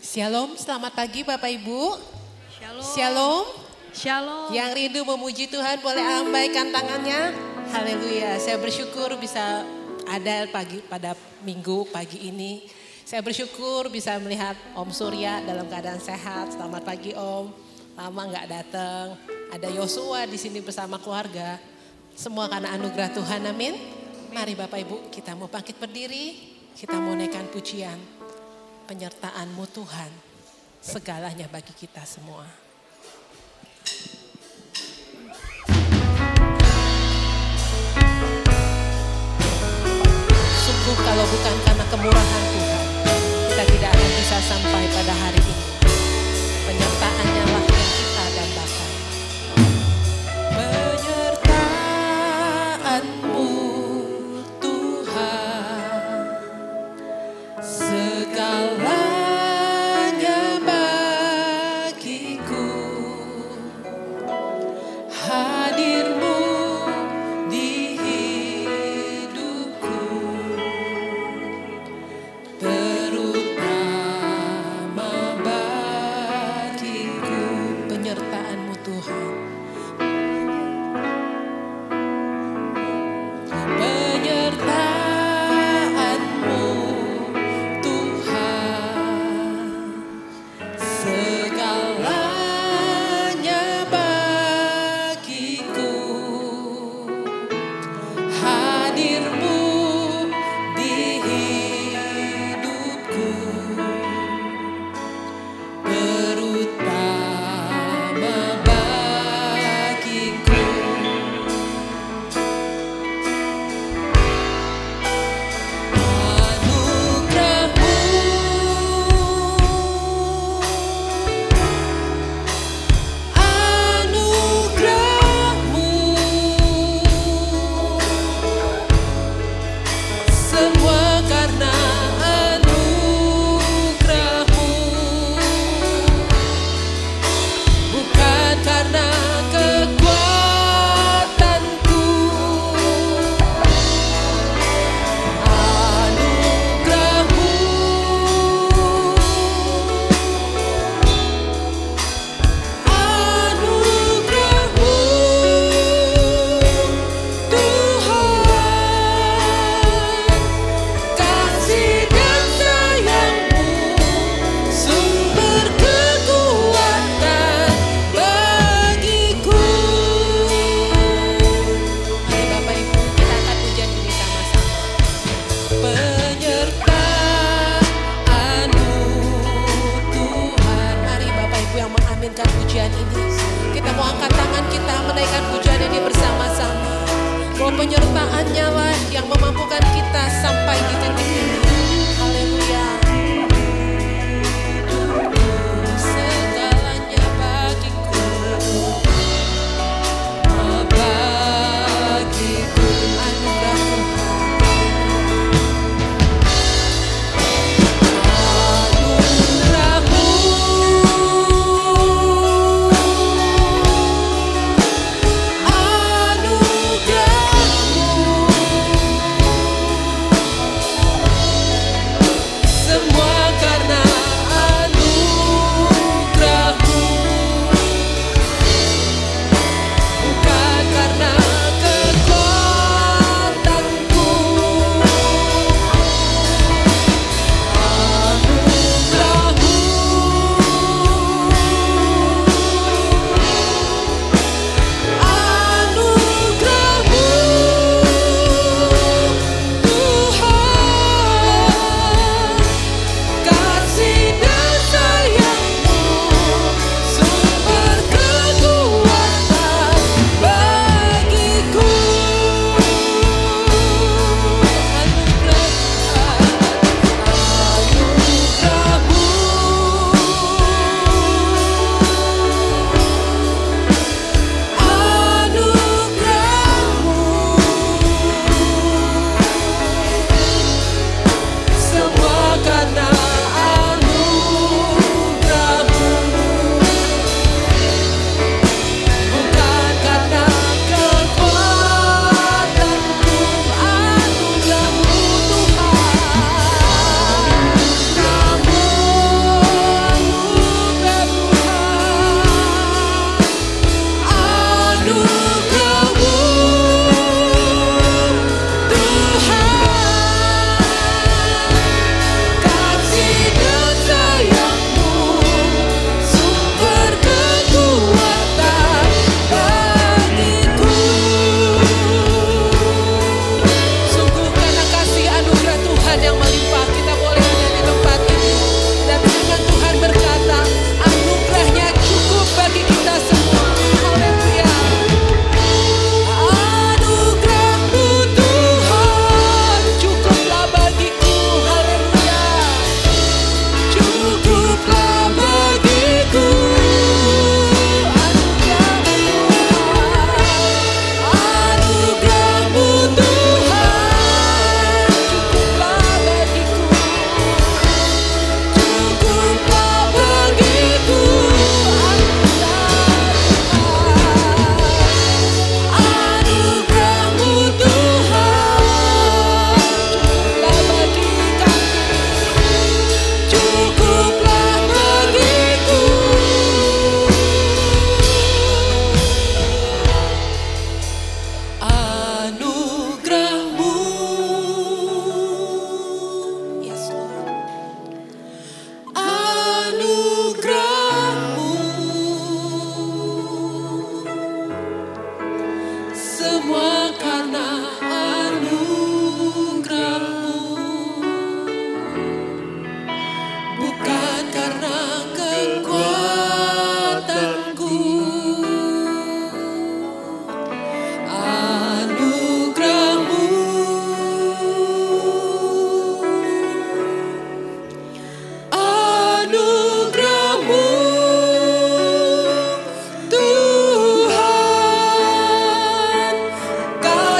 Shalom, selamat pagi Bapak Ibu. Shalom. Shalom. Shalom. Yang rindu memuji Tuhan boleh lambaikan tangannya. Haleluya. Saya bersyukur bisa ada pada minggu pagi ini. Saya bersyukur bisa melihat Om Surya dalam keadaan sehat. Selamat pagi Om. Lama nggak datang. Ada Yosua di sini bersama keluarga. Semua karena anugerah Tuhan. Amin. Mari Bapak Ibu, kita mau bangkit berdiri. Kita mau naikkan pujian. Penyertaan-Mu Tuhan, segalanya bagi kita semua. Sungguh kalau bukan karena kemurahan Tuhan, kita tidak akan bisa sampai pada hari ini. Penyertaan-Nya lah yang kita dambakan. Penyertaan-Mu Tuhan, segalanya bagiku. Hadir-Mu di hidupku, terutama bagiku. Penyertaan-Mu Tuhan, penyertaan-Mu Tuhan, segalanya bagiku. Hadir-Mu di hidupku, terutama bagiku. Anugerah-Mu, semua karena anugerah-Mu, bukan karena kekuatanku. Anugerah-Mu, anugerah-Mu Tuhan, kasih dan sayang-Mu, sumber kekuatan bagiku. Mari Bapak Ibu, kita akan pujian ini sama-sama. Penyertaan-Mu Tuhan. Mari Bapak Ibu yang mengaminkan pujian ini. Kita mau angkat tangan kita menaikkan pujian ini bersama-sama. Bahwa penyertaan-Nya lah yang memampukan kita sampai di titik ini. Haleluya. Segalanya bagiku, bagiku anugerah Anugerah-Mu, anugerah-Mu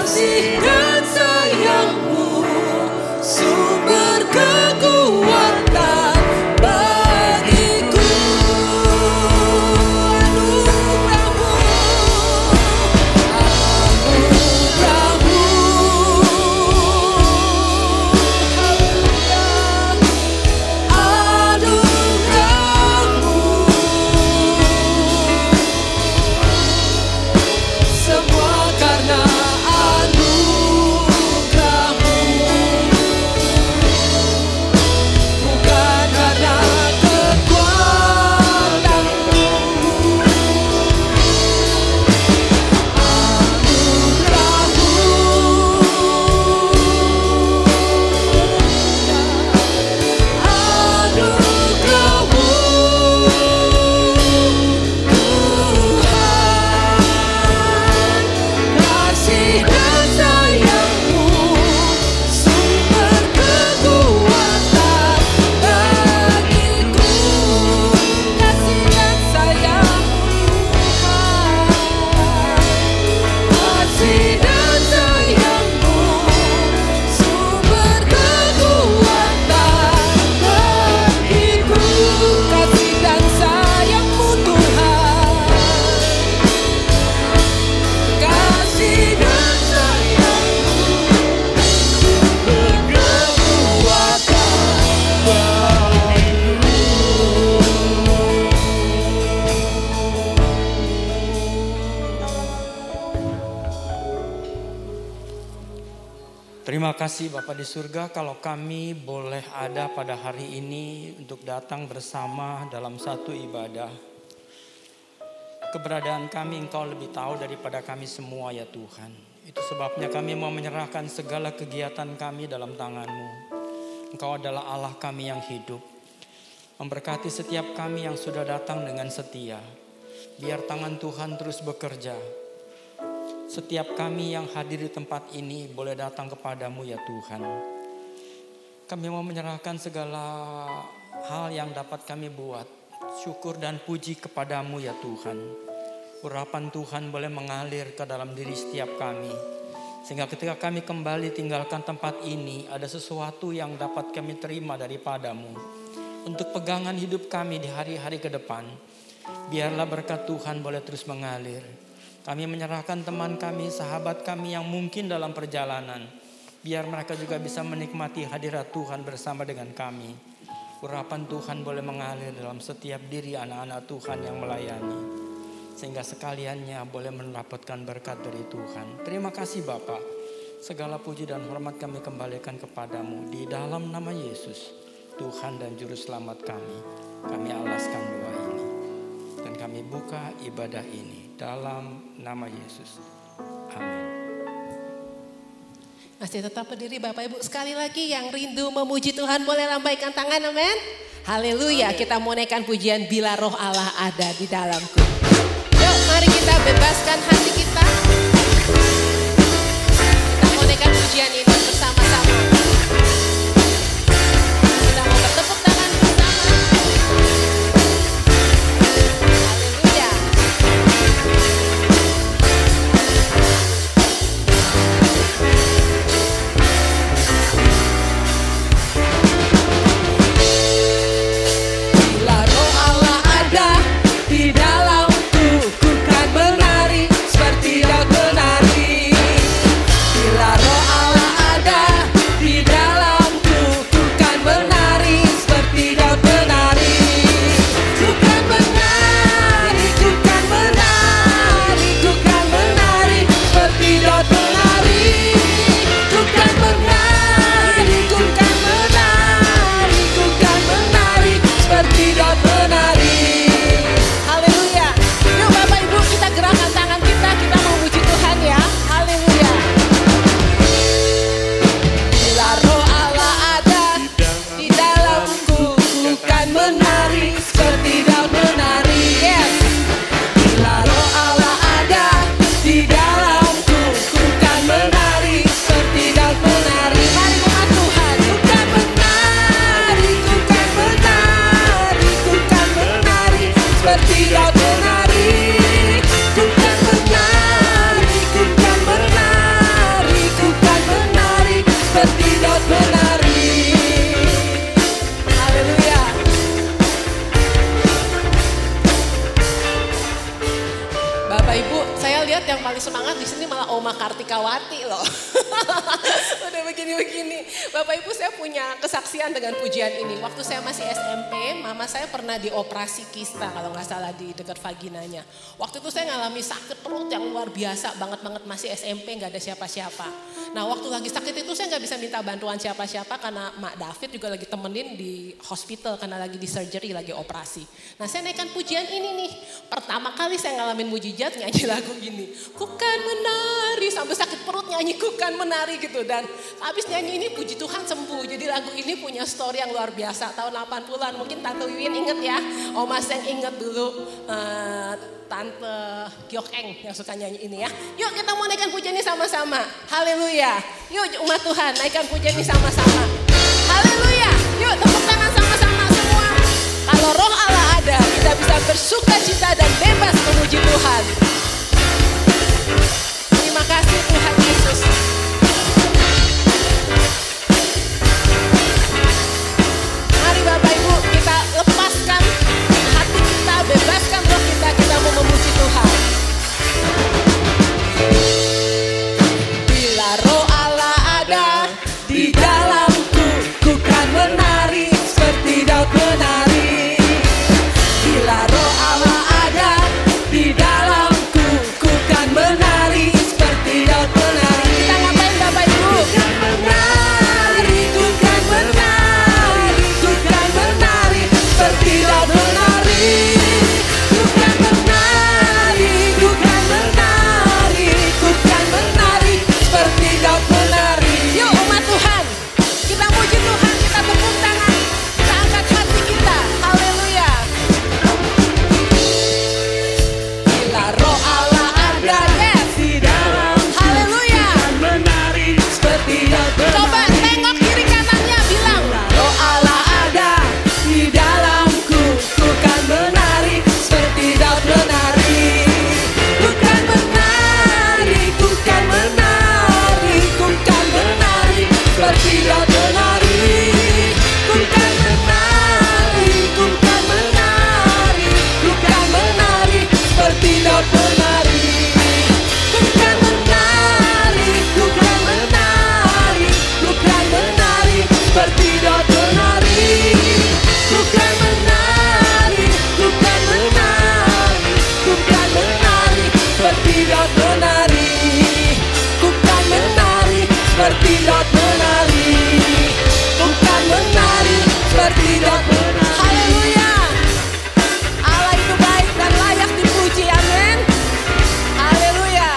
kasih dan sayang-Mu sumber kekuatan bagiku. Anugerah-Mu, anugerah-Mu, anugerah-Mu, semua karena anugerah-Mu, bukan karena kekuatan-Mu. Anugerah-Mu, Tuhan, kasih dan sayang-Mu sumber kekuatan bagiku. Kasih dan sayang-Mu, Tuhan, kasih dan sayang-Mu sumber kekuatan bagiku. Kasih dan sayang-Mu, Tuhan, kasih dan sayang-Mu berkekuatan Terima kasih Bapa di surga kalau kami boleh ada pada hari ini untuk datang bersama dalam satu ibadah. Keberadaan kami Engkau lebih tahu daripada kami semua ya Tuhan. Itu sebabnya kami mau menyerahkan segala kegiatan kami dalam tangan-Mu. Engkau adalah Allah kami yang hidup. Memberkati setiap kami yang sudah datang dengan setia. Biar tangan Tuhan terus bekerja. Setiap kami yang hadir di tempat ini boleh datang kepadamu ya Tuhan. Kami mau menyerahkan segala hal yang dapat kami buat. Syukur dan puji kepadamu ya Tuhan. Urapan Tuhan boleh mengalir ke dalam diri setiap kami. Sehingga ketika kami kembali tinggalkan tempat ini, ada sesuatu yang dapat kami terima daripadamu. Untuk pegangan hidup kami di hari-hari ke depan. Biarlah berkat Tuhan boleh terus mengalir. Kami menyerahkan teman kami, sahabat kami yang mungkin dalam perjalanan. Biar mereka juga bisa menikmati hadirat Tuhan bersama dengan kami. Urapan Tuhan boleh mengalir dalam setiap diri anak-anak Tuhan yang melayani. Sehingga sekaliannya boleh mendapatkan berkat dari Tuhan. Terima kasih Bapa. Segala puji dan hormat kami kembalikan kepadamu. Di dalam nama Yesus, Tuhan dan Juru Selamat kami alaskan doa ini. Dan kami buka ibadah ini dalam nama Yesus. Amin. Masih tetap berdiri Bapak Ibu. Sekali lagi yang rindu memuji Tuhan boleh lambaikan tangan, amin. Haleluya. Kita mau naikkan pujian Bila Roh Allah Ada di Dalamku. Yuk mari kita bebaskan hati kita. Kita mau naikkan pujian ini bersama-sama. Kita mau bertepuk tangan bersama. Haleluya. Bila Roh Allah ada di dalamku, ku kan menari seperti daun Udah begini-begini. Bapak Ibu, saya punya kesaksian dengan pujian ini. Waktu saya masih SMP, mama saya pernah dioperasi kista kalau nggak salah di dekat vaginanya. Waktu itu saya ngalami sakit perut yang luar biasa banget masih SMP, nggak ada siapa-siapa. Nah waktu lagi sakit itu saya nggak bisa minta bantuan siapa-siapa karena Mak David juga lagi temenin di hospital karena lagi di surgery, lagi operasi. Nah saya naikkan pujian ini nih. Pertama kali saya ngalamin mujizat nyanyi lagu gini. Ku kan menari, sampai sakit perut nyanyi ku kan menari gitu. Dan habis nyanyi ini puji Tuhan sembuh. Jadi lagu ini punya story yang luar biasa. Tahun 80-an mungkin Tante Wiwin inget ya. Oma Seng inget dulu Tante Giok Eng yang suka nyanyi ini ya. Yuk kita mau naikkan pujian ini sama-sama. Haleluya. Yuk umat Tuhan naikkan pujian ini sama-sama. Haleluya. Yuk tepuk tangan sama-sama semua. Kalau roh Allah ada, kita bisa bersuka cita dan bebas memuji Tuhan. Terima kasih Tuhan Yesus. Mari Bapak Ibu kita lepaskan hati kita, bebaskan roh kita mau memuji Tuhan. Bila roh Allah ada di dalamku, ku kan menari seperti Daud menari. Bila roh Allah ada di dalamku, ku kan menari seperti Daud menari. Kita ngapain Bapak Ibu? Ku kan menari, ku kan menari, ku kan menari seperti Daud menari. Ku kan menari, ku kan menari, ku kan menari seperti Daud menari. Yuk umat Tuhan, kita puji Tuhan, kita tepuk tangan, kita angkat hati kita. Haleluya. Bila roh Allah ada, yes, di dalam, haleluya, menari seperti Daud menari. Coba tengok kiri kanannya, bilang roh Allah ada di dalamku, ku kan menari seperti Daud menari. Ku kan menari, ku kan menari, ku kan menari seperti Daud menari. Ku kan menari, ku kan menari, ku kan menari seperti Daud menari. Ku kan menari, ku kan menari, ku kan menari seperti Daud menari. Ku kan menari, ku kan menari, ku kan menari seperti Daud menari. Ku kan menari seperti Daud menari. Ku kan menari seperti Daud menari. Haleluya. Allah itu baik dan layak dipuji, amin. Haleluya.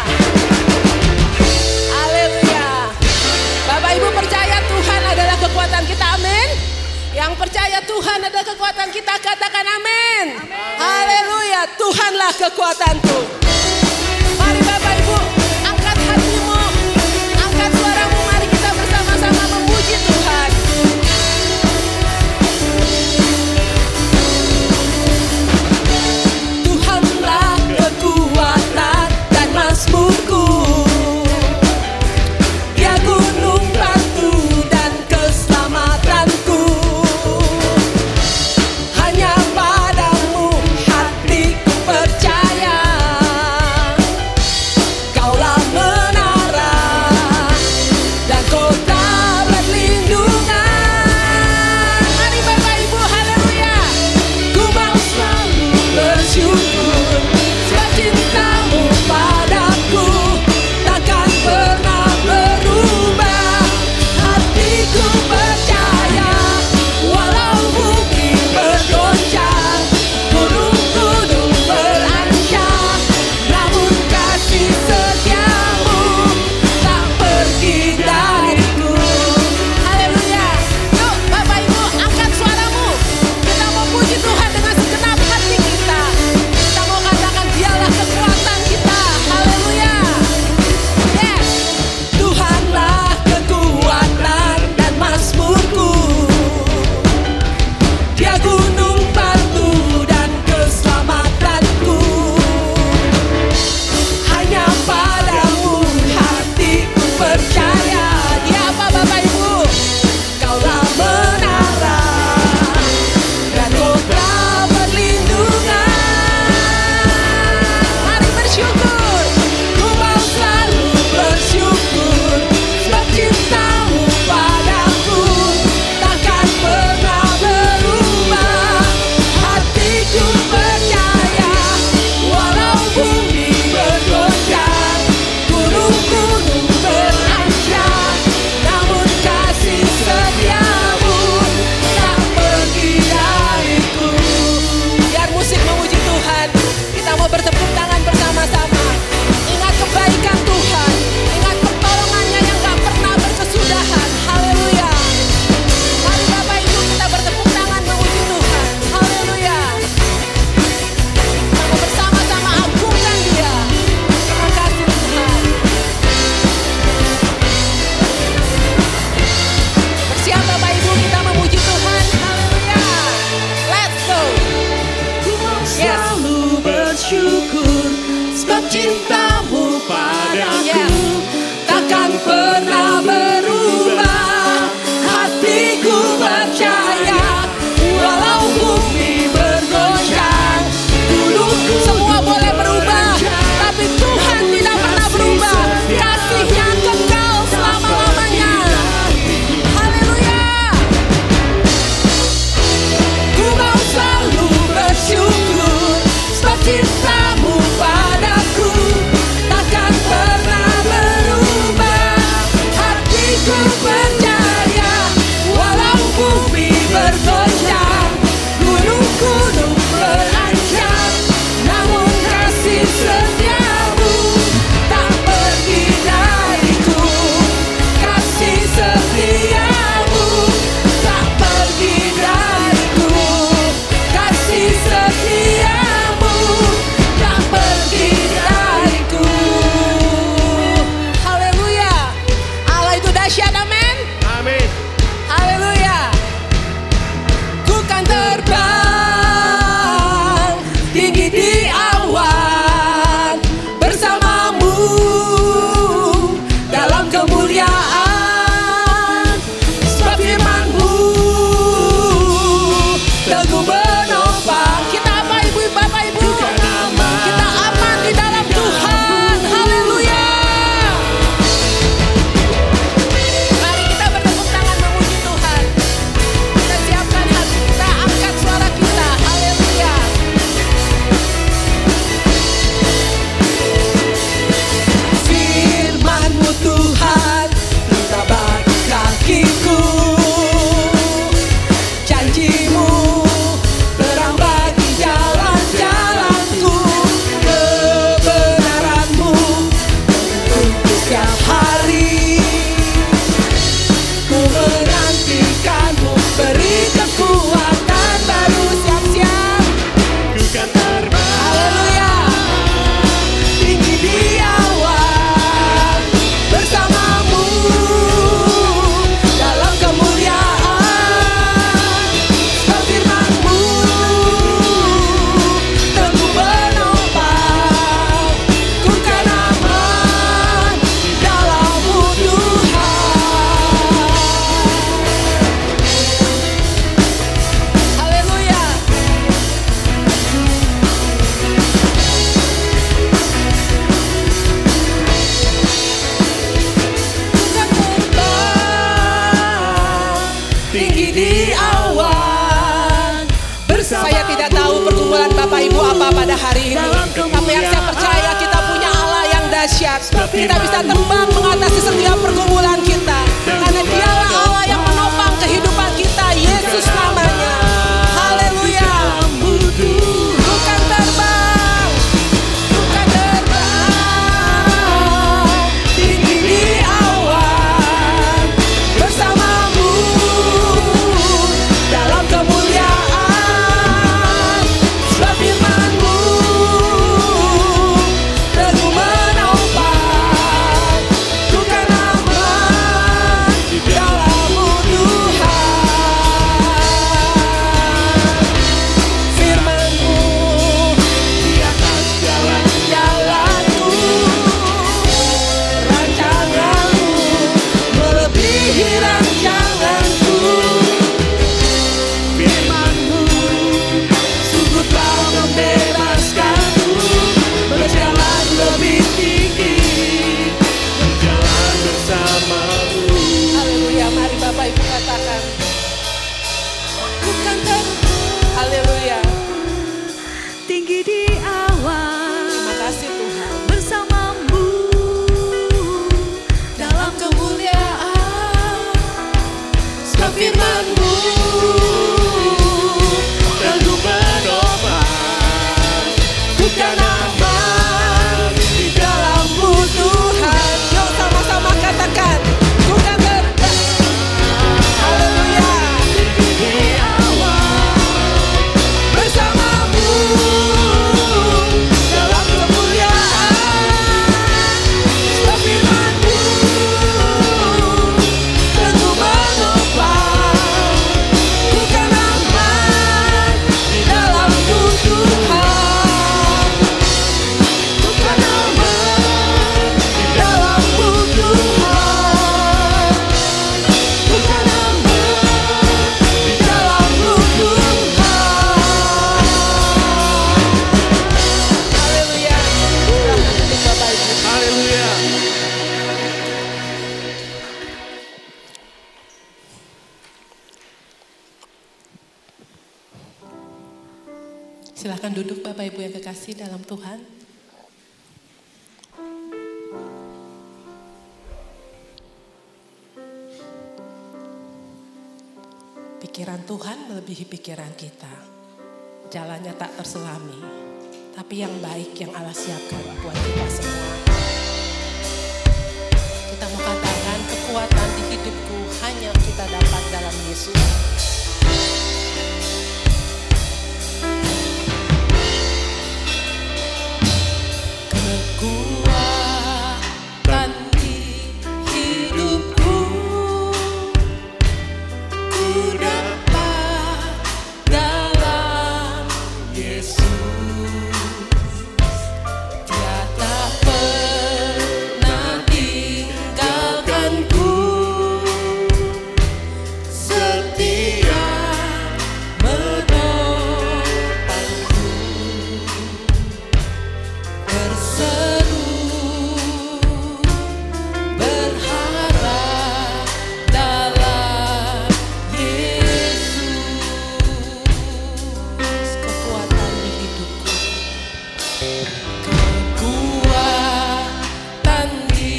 Haleluya. Bapak Ibu percaya Tuhan adalah kekuatan kita, amin. Yang percaya Tuhan adalah kekuatan kita, katakan amin. Haleluya. Tuhanlah kekuatanku. Mari Bapak Ibu angkat hatimu, angkat suaramu, mari kita bersama-sama memuji Tuhan. Tuhanlah kekuatan dan mazmurku, Dia gunung batu dan keselamatanku. Hanya padamu hatiku percaya. Ku percaya walau bumi bergoncang, gunung-gunung berancam, namun kasih setiamu tak pergi dariku. Kasih setiamu tak pergi dariku. Kasih setiamu tak pergi dariku. Haleluya. Allah itu dahsyat, amin. Amin. Haleluya. Ku kan terbang tinggi di awan bersamamu dalam kemuliaan. Sebab firman-Mu teguh menopang. Kita apa ibu, bapak ibu? Kita aman di dalam Tuhan. Haleluya. Mari kita bertepuk tangan memuji Tuhan. Kita siapkan hati kita, angkat suara kita. Haleluya. Firman-Mu Tuhan, kita bagi kakiku. Janji-Mu terang bagi jalan-jalanku. Kebenaran-Mu menuntutku setiap hari. Ku menantikan-Mu, beri kekuatan baru siap-siap. Ku kan terbang Haleluya. Tinggi di awan bersamamu dalam kemuliaan. Sebab firman-Mu teguh menopang. Ku kan aman di dalam-Mu Tuhan. Haleluya. Bukan terbang tinggi di awan bersama. Saya tidak tahu pergumulan Bapak Ibu apa pada hari ini, tapi yang saya percaya kita punya Allah yang dahsyat. Kita bisa terbang mengatasi setiap pergumulan kita, karena Dialah Allah yang menopang kehidupan kita. Yesus namanya. Haleluya. Bukan terbang, bukan terbang tinggi di awan bersamamu dalam kemuliaan. Sebab firman-Mu teguh menopang. Ku kan aman di dalam-Mu Tuhan. Firman-Mu di atas jalan-jalanku. Rancangan-Mu melebihi rancanganku. Firman-Mu sungguh telah membebaskanku, berjalan lebih tinggi, berjalan bersamamu. Haleluya. Mari Bapak Ibu katakan, bukan terbang. Haleluya. Tinggi di awan Terima kasih Tuhan. bersamamu Dalam kemuliaan, sebab firman-Mu Teguh menopang. ku kan aman di dalam-Mu Tuhan. Yuk sama-sama katakan, ku kan terbang. Haleluya. Di awan Bersamamu dalam kemuliaan. Sebab firman-Mu teguh menopang. Ku kan aman di dalam-Mu Tuhan. Ku kan aman di dalam-Mu Tuhan. Ku kan aman di dalam-Mu Tuhan. Haleluya. Bapak Ibu. Haleluya. Silakan duduk Bapak Ibu yang kekasih dalam Tuhan. Pikiran Tuhan melebihi pikiran kita. Jalannya tak terselami, tapi yang baik yang Allah siapkan buat kita semua. Kita mau katakan kekuatan di hidupku hanya kita dapat dalam Yesus. Kekuatan di hidupku ku dapat dalam Yesus. Dia tak pernah tinggalkanku, setia menopangku, berseru berharap dalam Yesus. Kekuatan di hidupku, kekuatan di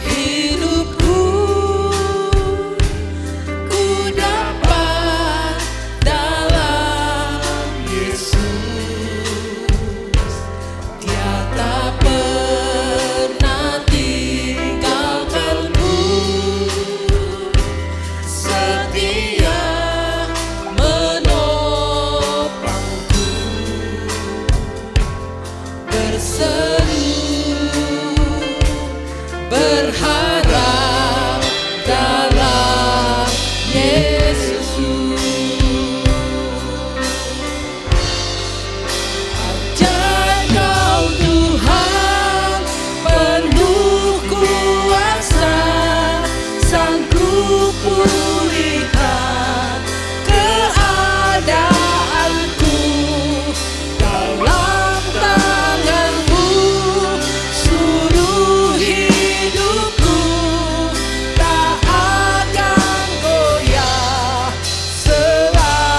hidupku ku dapat dalam Yesus. Dia tak pernah tinggalkanku, setia menopangku, berseru berharap dalam Yesus. Ajar Kau Tuhan penuh kuasa, sanggup pulihkan keadaanku. Dalam tangan-Mu seluruh hidupku tak akan goyah selamanya.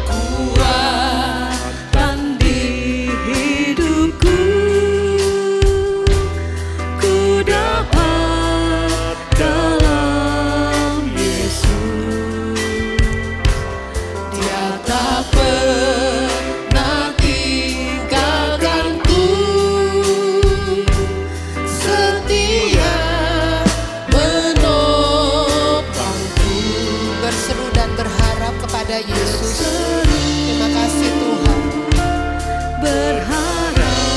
Kekuatan di hidupku ku dapat dalam Yesus. Dia tak pernah tinggalkanku, setia menopangku, berseru dan berharap kepada Yesus. Terima kasih Tuhan.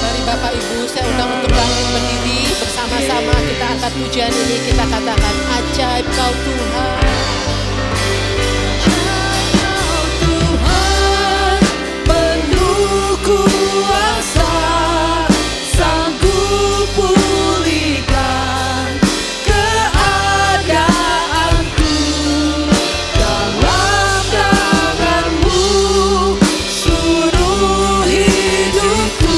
Mari Bapak Ibu, saya undang untuk bangkit berdiri bersama-sama. Kita angkat pujian ini, kita katakan ajaib Kau Tuhan. Kau Tuhan penuh kuasa, sanggup pulihkan keadaanku. Dalam tangan-Mu seluruh hidupku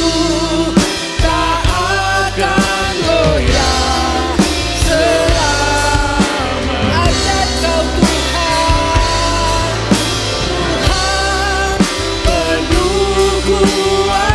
tak akan goyah selamanya. Ajaib Kau Tuhan, Tuhan penuh kuasa.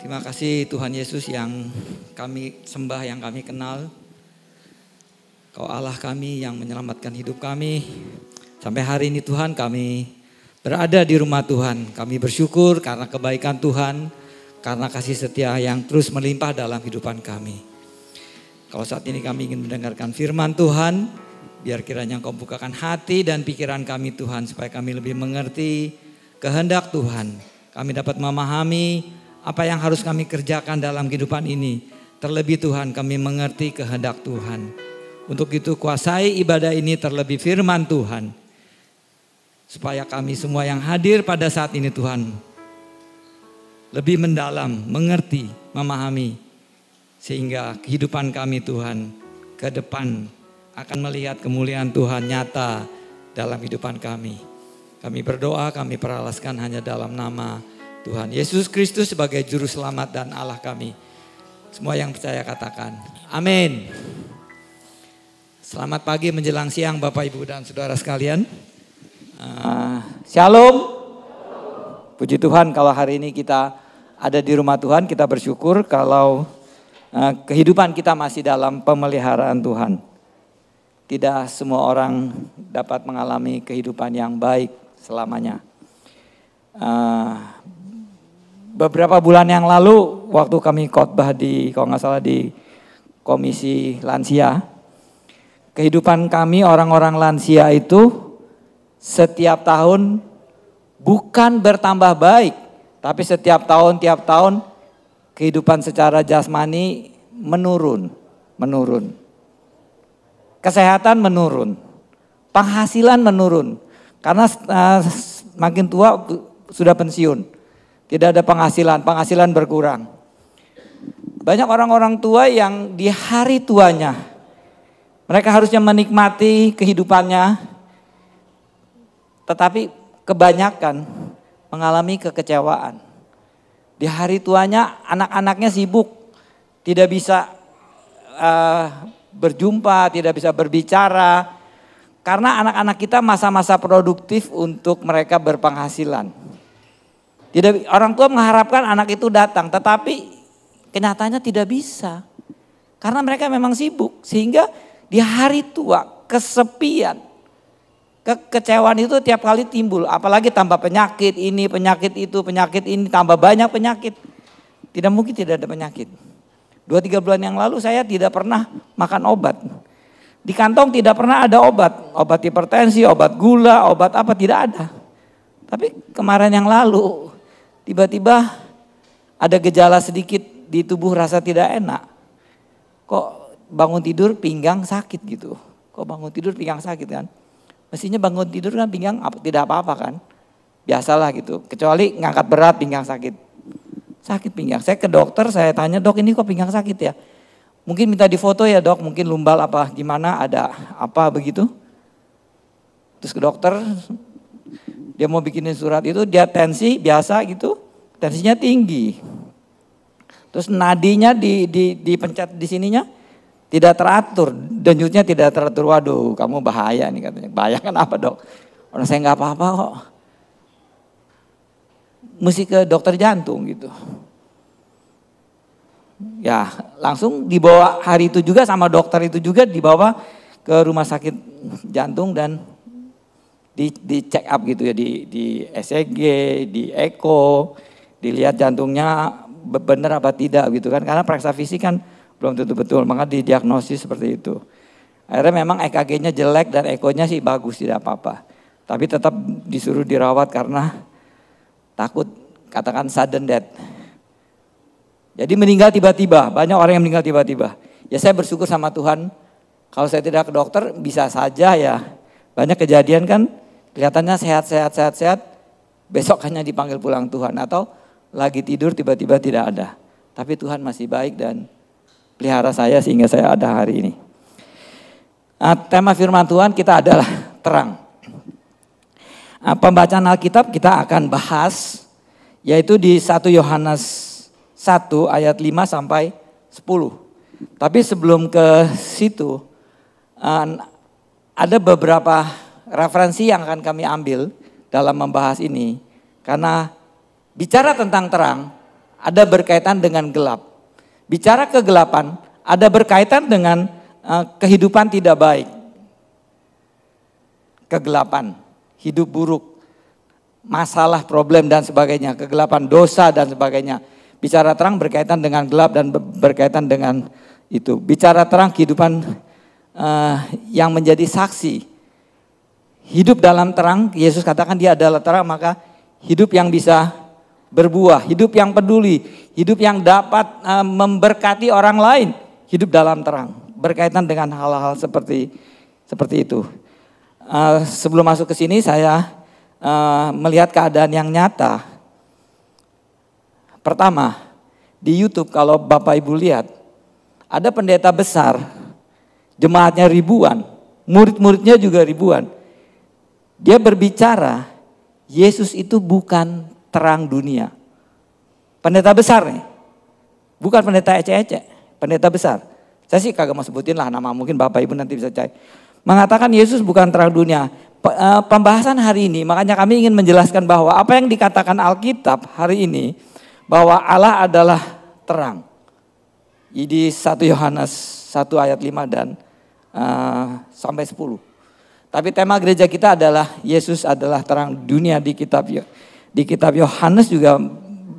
Terima kasih Tuhan Yesus yang kami sembah, yang kami kenal. Kau Allah kami yang menyelamatkan hidup kami. Sampai hari ini Tuhan kami berada di rumah Tuhan. Kami bersyukur karena kebaikan Tuhan, karena kasih setia yang terus melimpah dalam kehidupan kami. Kalau saat ini kami ingin mendengarkan firman Tuhan, biar kiranya Engkau bukakan hati dan pikiran kami Tuhan, supaya kami lebih mengerti kehendak Tuhan. Kami dapat memahami apa yang harus kami kerjakan dalam kehidupan ini. Terlebih Tuhan, kami mengerti kehendak Tuhan. Untuk itu kuasai ibadah ini terlebih firman Tuhan. Supaya kami semua yang hadir pada saat ini Tuhan, lebih mendalam, mengerti, memahami. Sehingga kehidupan kami Tuhan ke depan akan melihat kemuliaan Tuhan nyata dalam kehidupan kami. Kami berdoa, kami peralaskan hanya dalam nama Tuhan Yesus Kristus sebagai Juru Selamat dan Allah kami. Semua yang percaya katakan amin. Selamat pagi menjelang siang Bapak Ibu dan Saudara sekalian. Shalom. Puji Tuhan kalau hari ini kita ada di rumah Tuhan. Kita bersyukur kalau kehidupan kita masih dalam pemeliharaan Tuhan. Tidak semua orang dapat mengalami kehidupan yang baik selamanya. Beberapa bulan yang lalu waktu kami khotbah di, kalau nggak salah di Komisi Lansia, kehidupan kami orang-orang lansia itu setiap tahun bukan bertambah baik, tapi setiap tahun tiap tahun kehidupan secara jasmani menurun. Kesehatan menurun, penghasilan menurun, karena makin tua sudah pensiun. Tidak ada penghasilan berkurang. Banyak orang-orang tua yang di hari tuanya, mereka harusnya menikmati kehidupannya, tetapi kebanyakan mengalami kekecewaan. Di hari tuanya anak-anaknya sibuk, tidak bisa berjumpa, tidak bisa berbicara. Karena anak-anak kita masa-masa produktif untuk mereka berpenghasilan. Orang tua mengharapkan anak itu datang, tetapi kenyataannya tidak bisa. Karena mereka memang sibuk, sehingga di hari tua kesepian, kekecewaan itu tiap kali timbul. Apalagi tambah penyakit ini, penyakit itu, penyakit ini, tambah banyak penyakit. Tidak mungkin tidak ada penyakit. 2-3 bulan yang lalu saya tidak pernah makan obat. Di kantong tidak pernah ada obat. Obat hipertensi, obat gula, obat apa, tidak ada. Tapi kemarin yang lalu tiba-tiba ada gejala sedikit di tubuh, rasa tidak enak. Kok bangun tidur pinggang sakit gitu. Kok bangun tidur pinggang sakit kan. mestinya bangun tidur kan pinggang tidak apa-apa kan. Biasalah gitu. Kecuali ngangkat berat pinggang sakit. Sakit pinggang. Saya ke dokter, saya tanya, "Dok, ini kok pinggang sakit ya?" Mungkin minta difoto ya, "Dok, mungkin lumbal apa gimana, ada apa begitu." Terus ke dokter, dia mau bikinin surat itu, dia tensi biasa gitu. Tensinya tinggi. Terus nadinya dipencet di sininya tidak teratur, denyutnya tidak teratur. Waduh, kamu bahaya nih katanya. Bahaya kan apa, Dok? Orang saya nggak apa-apa kok. Mesti ke dokter jantung gitu. Ya, langsung dibawa hari itu juga sama dokter itu juga dibawa ke rumah sakit jantung dan di check up gitu ya, di ECG, di echo, dilihat jantungnya benar apa tidak gitu kan, karena periksa fisik kan belum tentu betul, maka didiagnosis seperti itu. Akhirnya memang EKG-nya jelek dan ekonya sih bagus, tidak apa-apa. Tapi tetap disuruh dirawat karena takut katakan sudden death. Jadi meninggal tiba-tiba, banyak orang yang meninggal tiba-tiba. Ya saya bersyukur sama Tuhan, kalau saya tidak ke dokter bisa saja ya. Banyak kejadian kan kelihatannya sehat, besok hanya dipanggil pulang Tuhan. Atau lagi tidur tiba-tiba tidak ada. Tapi Tuhan masih baik dan pelihara saya sehingga saya ada hari ini. Nah, tema firman Tuhan kita adalah terang. Pembacaan Alkitab kita akan bahas yaitu di 1 Yohanes 1 ayat 5 sampai 10. Tapi sebelum ke situ ada beberapa referensi yang akan kami ambil dalam membahas ini. Karena bicara tentang terang ada berkaitan dengan gelap. Bicara kegelapan ada berkaitan dengan kehidupan tidak baik. Kegelapan, hidup buruk, masalah, problem dan sebagainya. Kegelapan, dosa dan sebagainya. Bicara terang berkaitan dengan gelap dan berkaitan dengan itu. Bicara terang kehidupan yang menjadi saksi. Hidup dalam terang, Yesus katakan dia adalah terang, maka hidup yang bisa berbuah, hidup yang peduli, hidup yang dapat memberkati orang lain, hidup dalam terang. Berkaitan dengan hal-hal seperti itu. Sebelum masuk ke sini saya melihat keadaan yang nyata. Pertama, di YouTube kalau Bapak Ibu lihat, ada pendeta besar, jemaatnya ribuan, murid-muridnya juga ribuan. Dia berbicara, Yesus itu bukan terang dunia. Pendeta besar nih, bukan pendeta ecek-ecek, pendeta besar. Saya sih kagak mau sebutin lah nama, mungkin Bapak Ibu nanti bisa cari. Mengatakan Yesus bukan terang dunia. Pembahasan hari ini, makanya kami ingin menjelaskan bahwa apa yang dikatakan Alkitab hari ini, bahwa Allah adalah terang. Di 1 Yohanes 1 ayat 5 dan sampai 10. Tapi tema gereja kita adalah Yesus adalah terang dunia. Di kitab Yohanes juga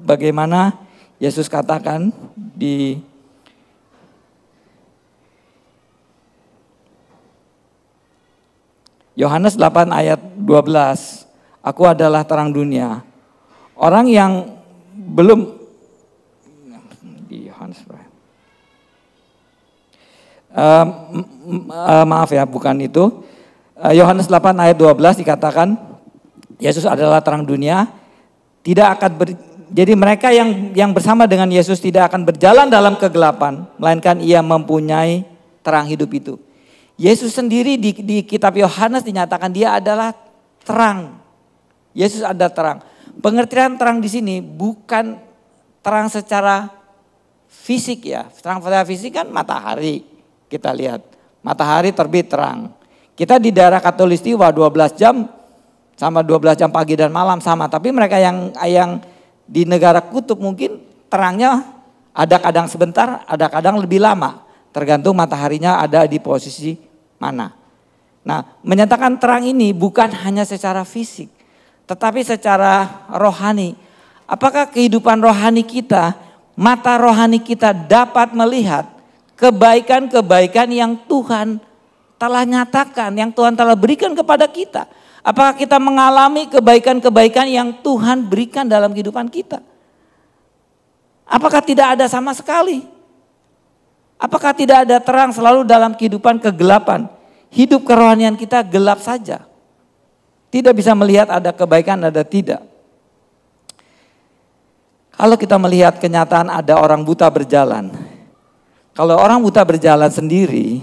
bagaimana Yesus katakan di Yohanes 8 ayat 12, aku adalah terang dunia. Orang yang belum di Yohanes maaf ya, bukan itu. Yohanes 8 ayat 12 dikatakan Yesus adalah terang dunia. Jadi mereka yang bersama dengan Yesus tidak akan berjalan dalam kegelapan, melainkan ia mempunyai terang hidup itu. Yesus sendiri di kitab Yohanes dinyatakan dia adalah terang. Yesus ada terang. Pengertian terang di sini bukan terang secara fisik ya. Terang secara fisik kan matahari. Kita lihat matahari terbit terang. Kita di daerah Katulistiwa 12 jam sama 12 jam pagi dan malam sama. Tapi mereka yang di negara kutub mungkin terangnya ada kadang sebentar, ada kadang lebih lama. Tergantung mataharinya ada di posisi mana. Nah, menyatakan terang ini bukan hanya secara fisik, tetapi secara rohani. Apakah kehidupan rohani kita, mata rohani kita dapat melihat kebaikan-kebaikan yang Tuhan telah nyatakan, yang Tuhan telah berikan kepada kita? Apakah kita mengalami kebaikan-kebaikan yang Tuhan berikan dalam kehidupan kita? Apakah tidak ada sama sekali? Apakah tidak ada terang selalu dalam kehidupan kegelapan? Hidup kerohanian kita gelap saja. Tidak bisa melihat ada kebaikan, ada tidak. Kalau kita melihat kenyataan ada orang buta berjalan. Kalau orang buta berjalan sendiri,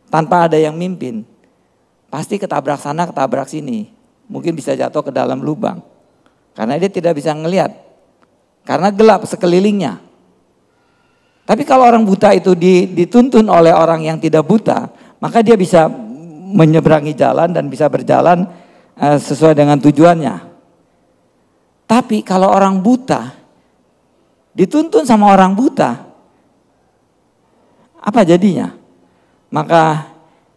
tanpa ada yang mimpin, pasti ketabrak sana, ketabrak sini. Mungkin bisa jatuh ke dalam lubang. Karena dia tidak bisa ngelihat. Karena gelap sekelilingnya. Tapi kalau orang buta itu dituntun oleh orang yang tidak buta, maka dia bisa menyeberangi jalan dan bisa berjalan sesuai dengan tujuannya. Tapi kalau orang buta dituntun sama orang buta, apa jadinya? Maka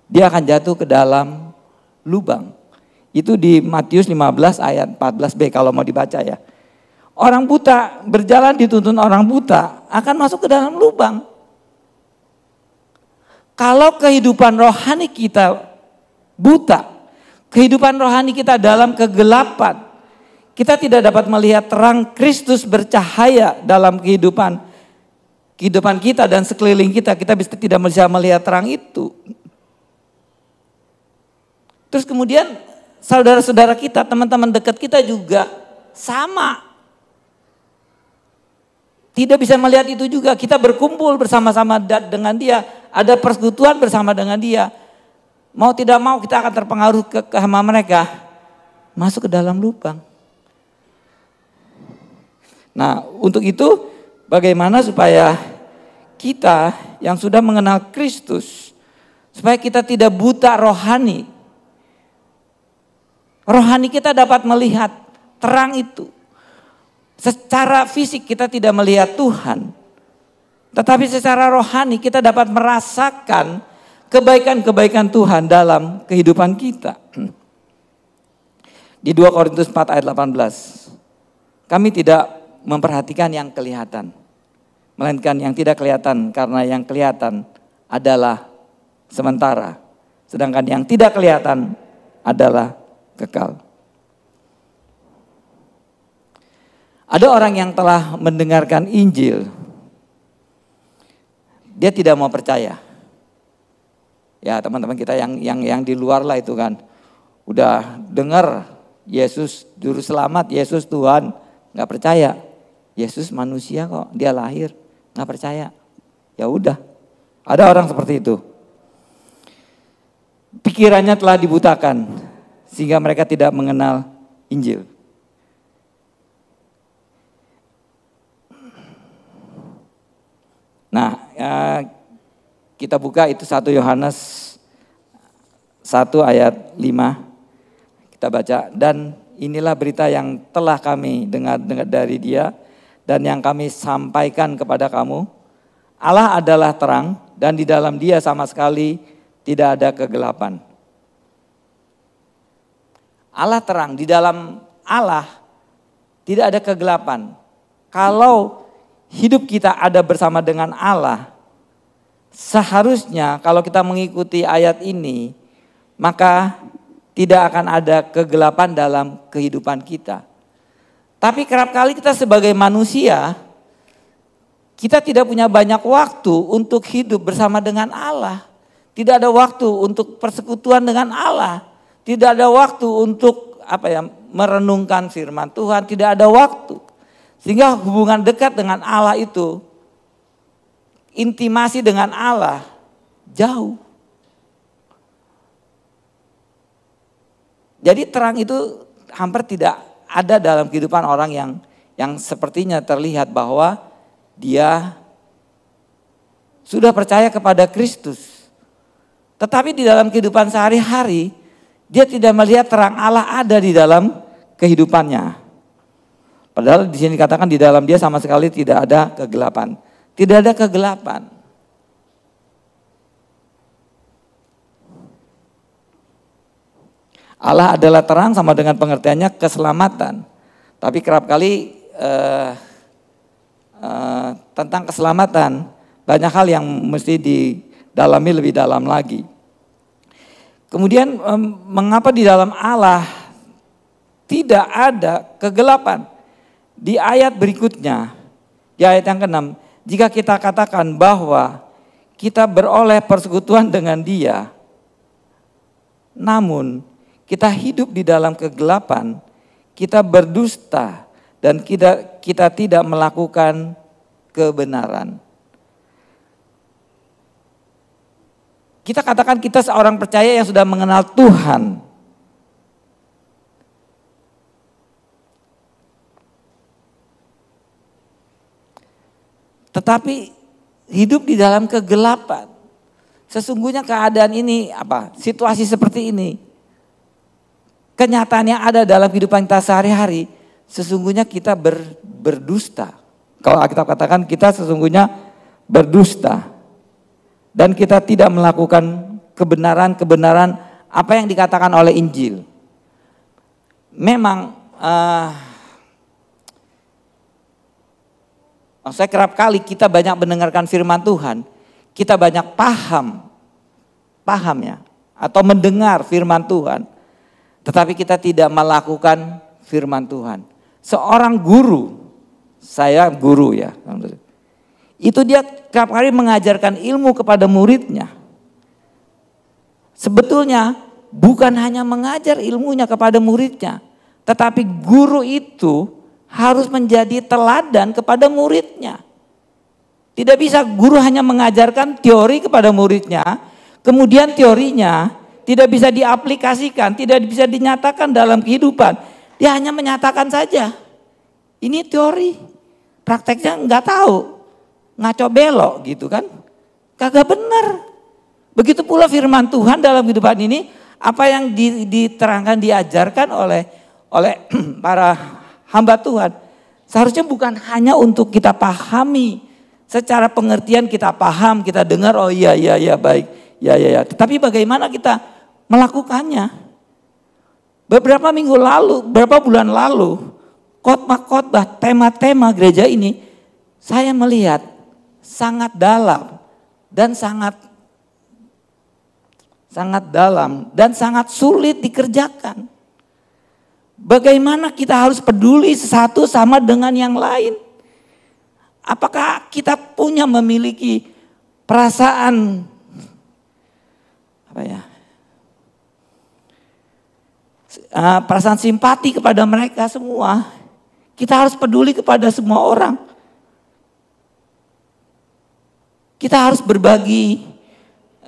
dia akan jatuh ke dalam lubang. Itu di Matius 15 ayat 14b kalau mau dibaca ya. Orang buta berjalan dituntun orang buta akan masuk ke dalam lubang. Kalau kehidupan rohani kita buta, kehidupan rohani kita dalam kegelapan, kita tidak dapat melihat terang Kristus bercahaya dalam kehidupan kita dan sekeliling kita. Kita tidak bisa melihat terang itu. Terus kemudian saudara-saudara kita, teman-teman dekat kita juga sama. Tidak bisa melihat itu juga. Kita berkumpul bersama-sama dengan dia. Ada persekutuan bersama dengan dia. Mau tidak mau kita akan terpengaruh ke hama mereka. Masuk ke dalam lubang. Nah, untuk itu bagaimana supaya kita yang sudah mengenal Kristus, supaya kita tidak buta rohani. Rohani kita dapat melihat terang itu. Secara fisik kita tidak melihat Tuhan. Tetapi secara rohani kita dapat merasakan kebaikan-kebaikan Tuhan dalam kehidupan kita. Di 2 Korintus 4 ayat 18. Kami tidak memperhatikan yang kelihatan, melainkan yang tidak kelihatan, karena yang kelihatan adalah sementara, sedangkan yang tidak kelihatan adalah kekal. Ada orang yang telah mendengarkan Injil, dia tidak mau percaya. Ya teman-teman kita yang di luar lah itu kan, udah dengar Yesus juru selamat, Yesus Tuhan, nggak percaya. Yesus manusia kok, dia lahir, nggak percaya. Ya udah, ada orang seperti itu. Pikirannya telah dibutakan sehingga mereka tidak mengenal Injil. Nah, kita buka itu 1 Yohanes 1 ayat 5. Kita baca, dan inilah berita yang telah kami dengar dari dia dan yang kami sampaikan kepada kamu. Allah adalah terang dan di dalam dia sama sekali tidak ada kegelapan. Allah terang, di dalam Allah tidak ada kegelapan. Kalau hidup kita ada bersama dengan Allah, seharusnya kalau kita mengikuti ayat ini, maka tidak akan ada kegelapan dalam kehidupan kita. Tapi kerap kali kita sebagai manusia, kita tidak punya banyak waktu untuk hidup bersama dengan Allah. Tidak ada waktu untuk persekutuan dengan Allah. Tidak ada waktu untuk merenungkan firman Tuhan. Tidak ada waktu. Sehingga hubungan dekat dengan Allah itu, intimasi dengan Allah jauh. Jadi terang itu hampir tidak ada dalam kehidupan orang yang sepertinya terlihat bahwa dia sudah percaya kepada Kristus. Tetapi di dalam kehidupan sehari-hari, dia tidak melihat terang Allah ada di dalam kehidupannya. Padahal di sini dikatakan di dalam dia sama sekali tidak ada kegelapan. Tidak ada kegelapan. Allah adalah terang sama dengan pengertiannya keselamatan. Tapi kerap kali tentang keselamatan banyak hal yang mesti didalami lebih dalam lagi. Kemudian mengapa di dalam Allah tidak ada kegelapan? Di ayat berikutnya, di ayat yang ke-6, jika kita katakan bahwa kita beroleh persekutuan dengan Dia, namun kita hidup di dalam kegelapan, kita berdusta dan kita tidak melakukan kebenaran. Kita katakan kita seorang percaya yang sudah mengenal Tuhan. Tetapi hidup di dalam kegelapan. Sesungguhnya keadaan ini situasi seperti ini. Kenyataan yang ada dalam kehidupan kita sehari-hari, sesungguhnya kita berdusta. Kalau kita katakan kita sesungguhnya berdusta. Dan kita tidak melakukan kebenaran apa yang dikatakan oleh Injil. Memang saya kerap kali kita banyak mendengarkan firman Tuhan, kita banyak paham ya, atau mendengar firman Tuhan, tetapi kita tidak melakukan firman Tuhan. Seorang guru, saya guru ya, itu dia kerap kali mengajarkan ilmu kepada muridnya. Sebetulnya bukan hanya mengajar ilmunya kepada muridnya, tetapi guru itu harus menjadi teladan kepada muridnya. Tidak bisa guru hanya mengajarkan teori kepada muridnya, kemudian teorinya tidak bisa diaplikasikan, tidak bisa dinyatakan dalam kehidupan. Dia hanya menyatakan saja. Ini teori, prakteknya nggak tahu, ngaco belok gitu kan. Kagak benar. Begitu pula firman Tuhan dalam kehidupan ini, apa yang diterangkan, diajarkan oleh para hamba Tuhan, seharusnya bukan hanya untuk kita pahami, secara pengertian kita paham, kita dengar, oh iya baik, ya. Tetapi bagaimana kita melakukannya? Beberapa minggu lalu, beberapa bulan lalu, khotbah tema-tema gereja ini, saya melihat sangat dalam dan sangat dalam dan sangat sulit dikerjakan. Bagaimana kita harus peduli satu sama dengan yang lain? Apakah kita memiliki perasaan perasaan simpati kepada mereka semua? Kita harus peduli kepada semua orang. Kita harus berbagi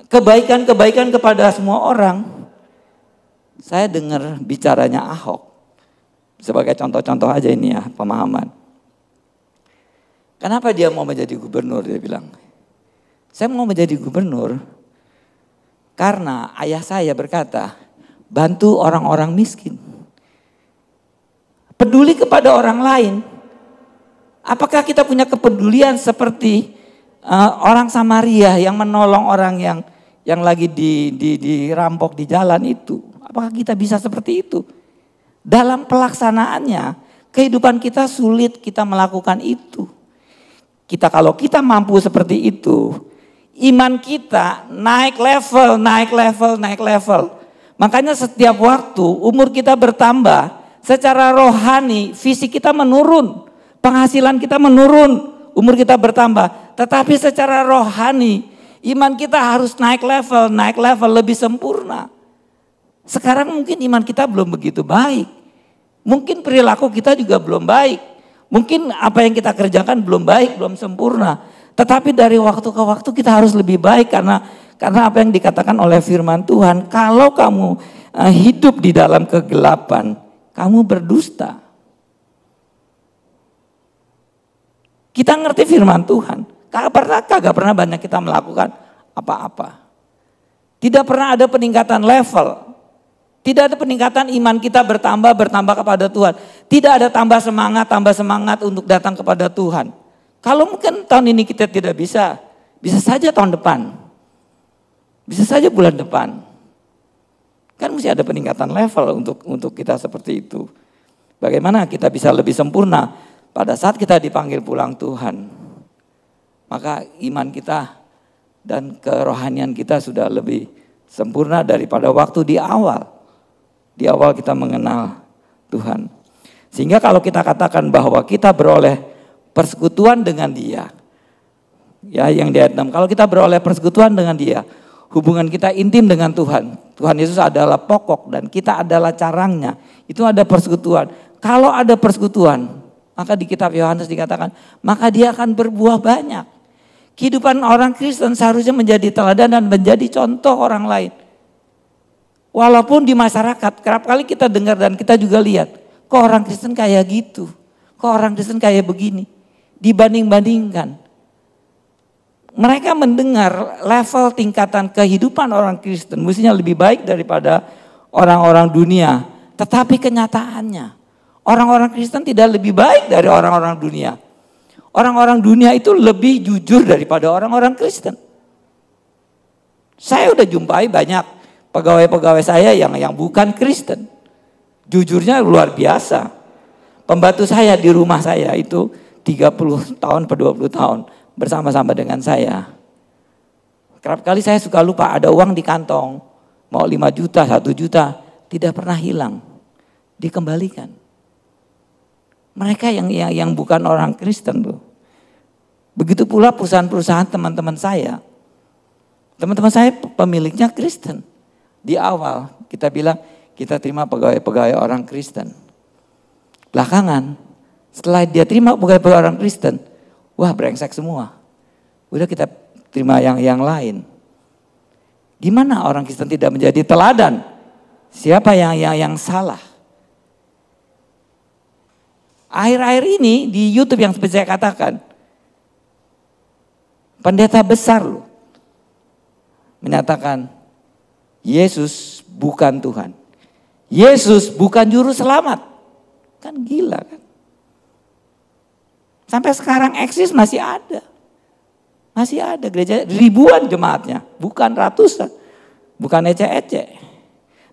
kebaikan-kebaikan kepada semua orang. Saya dengar bicaranya Ahok. Sebagai contoh-contoh aja ini ya, pemahaman. Kenapa dia mau menjadi gubernur? Dia bilang, saya mau menjadi gubernur karena ayah saya berkata, bantu orang-orang miskin. Peduli kepada orang lain. Apakah kita punya kepedulian seperti orang Samaria yang menolong orang yang lagi dirampok di jalan itu? Apakah kita bisa seperti itu? Dalam pelaksanaannya, kehidupan kita sulit kita melakukan itu. Kalau kita mampu seperti itu, iman kita naik level. Makanya setiap waktu umur kita bertambah, secara rohani, fisik kita menurun, penghasilan kita menurun, umur kita bertambah. Tetapi secara rohani, iman kita harus naik level lebih sempurna. Sekarang mungkin iman kita belum begitu baik. Mungkin perilaku kita juga belum baik. Mungkin apa yang kita kerjakan belum baik, belum sempurna. Tetapi dari waktu ke waktu kita harus lebih baik karena apa yang dikatakan oleh firman Tuhan. Kalau kamu hidup di dalam kegelapan, kamu berdusta. Kita ngerti firman Tuhan. Kagak pernah banyak kita melakukan apa-apa. Tidak pernah ada peningkatan level. Tidak ada peningkatan iman kita bertambah kepada Tuhan. Tidak ada tambah semangat untuk datang kepada Tuhan. Kalau mungkin tahun ini kita tidak bisa saja tahun depan. Bisa saja bulan depan. Kan mesti ada peningkatan level untuk kita seperti itu. Bagaimana kita bisa lebih sempurna pada saat kita dipanggil pulang Tuhan. Maka iman kita dan kerohanian kita sudah lebih sempurna daripada waktu di awal. Di awal kita mengenal Tuhan. Sehingga kalau kita katakan bahwa kita beroleh persekutuan dengan Dia. Ya, yang di ayat 6. Kalau kita beroleh persekutuan dengan Dia, hubungan kita intim dengan Tuhan. Tuhan Yesus adalah pokok dan kita adalah carangnya. Itu ada persekutuan. Kalau ada persekutuan, maka di kitab Yohanes dikatakan, maka dia akan berbuah banyak. Kehidupan orang Kristen seharusnya menjadi teladan dan menjadi contoh orang lain. Walaupun di masyarakat, kerap kali kita dengar dan kita juga lihat, kok orang Kristen kayak gitu, kok orang Kristen kayak begini. Dibanding-bandingkan. Mereka mendengar level tingkatan kehidupan orang Kristen mestinya lebih baik daripada orang-orang dunia. Tetapi kenyataannya orang-orang Kristen tidak lebih baik dari orang-orang dunia. Orang-orang dunia itu lebih jujur daripada orang-orang Kristen. Saya udah jumpai banyak pegawai-pegawai saya yang bukan Kristen. Jujurnya luar biasa. Pembantu saya di rumah saya itu 30 tahun per 20 tahun. Bersama-sama dengan saya. Kerap kali saya suka lupa ada uang di kantong. Mau 5 juta, 1 juta. Tidak pernah hilang. Dikembalikan. Mereka yang bukan orang Kristen tuh. Begitu pula perusahaan-perusahaan teman-teman saya. Teman-teman saya pemiliknya Kristen. Di awal kita bilang kita terima pegawai-pegawai orang Kristen. Belakangan setelah dia terima pegawai-pegawai orang Kristen. Wah brengsek semua. Udah kita terima yang lain. Gimana orang Kristen tidak menjadi teladan? Siapa yang salah? Akhir-akhir ini di YouTube yang seperti saya katakan. Pendeta besar loh. Menyatakan Yesus bukan Tuhan. Yesus bukan juru selamat. Kan gila kan. Sampai sekarang eksis masih ada. Masih ada gereja ribuan jemaatnya. Bukan ratusan. Bukan ecek-ecek.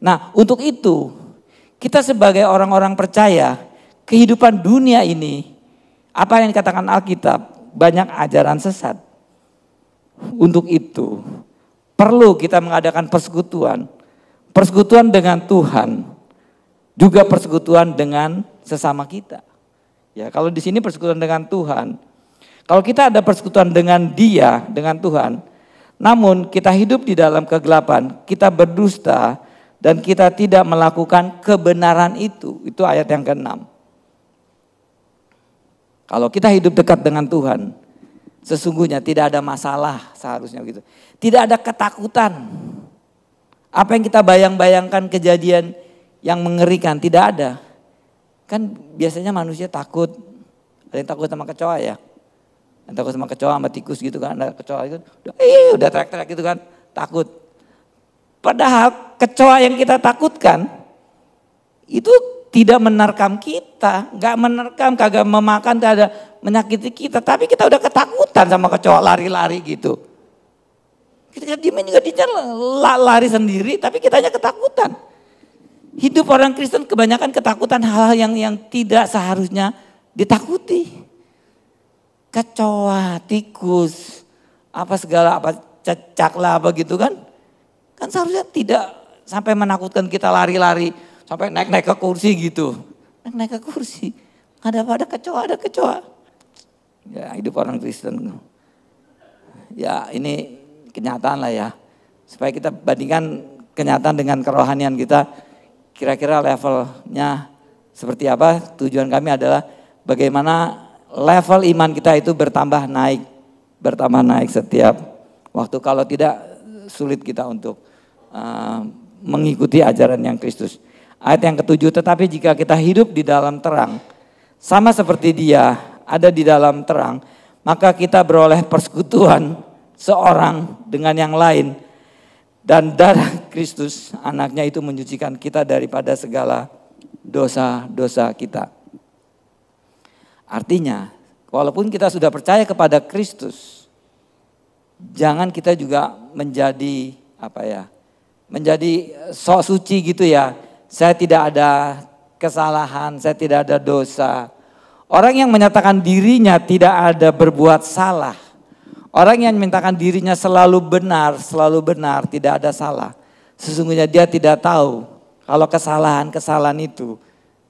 Nah untuk itu kita sebagai orang-orang percaya kehidupan dunia ini. Apa yang dikatakan Alkitab banyak ajaran sesat. Untuk itu perlu kita mengadakan persekutuan. Persekutuan dengan Tuhan. Juga persekutuan dengan sesama kita. Ya, kalau di sini persekutuan dengan Tuhan. Kalau kita ada persekutuan dengan Dia, dengan Tuhan. Namun kita hidup di dalam kegelapan, kita berdusta dan kita tidak melakukan kebenaran itu. Itu ayat yang ke-6. Kalau kita hidup dekat dengan Tuhan, sesungguhnya tidak ada masalah seharusnya begitu. Tidak ada ketakutan. Apa yang kita bayang-bayangkan kejadian yang mengerikan, tidak ada. Kan biasanya manusia takut, ada yang takut sama kecoa ya. Yang takut sama kecoa, sama tikus gitu kan. Ada kecoa itu, udah teriak-teriak gitu kan, takut. Padahal kecoa yang kita takutkan, itu tidak menerkam kita. Gak menerkam, kagak memakan, kagak menyakiti kita. Tapi kita udah ketakutan sama kecoa, lari-lari gitu. Kita diemin juga dia lari sendiri, tapi kitanya ketakutan. Hidup orang Kristen kebanyakan ketakutan hal-hal yang tidak seharusnya ditakuti. Kecoa, tikus, apa segala, apa cecak lah apa gitu kan. Kan seharusnya tidak sampai menakutkan kita lari-lari, sampai naik-naik ke kursi gitu. Naik-naik ke kursi, ada kecoa. Ya hidup orang Kristen. Ya ini kenyataan lah ya. Supaya kita bandingkan kenyataan dengan kerohanian kita. Kira-kira levelnya seperti apa? Tujuan kami adalah bagaimana level iman kita itu bertambah naik setiap waktu. Kalau tidak sulit kita untuk mengikuti ajaran yang Kristus. Ayat yang ke-7, tetapi jika kita hidup di dalam terang, sama seperti Dia ada di dalam terang, maka kita beroleh persekutuan seorang dengan yang lain. Dan darah Kristus anaknya itu menyucikan kita daripada segala dosa-dosa kita. Artinya walaupun kita sudah percaya kepada Kristus, jangan kita juga menjadi menjadi sok suci gitu ya. Saya tidak ada kesalahan, saya tidak ada dosa. Orang yang menyatakan dirinya tidak ada berbuat salah. Orang yang menyatakan dirinya selalu benar, tidak ada salah. Sesungguhnya dia tidak tahu kalau kesalahan-kesalahan itu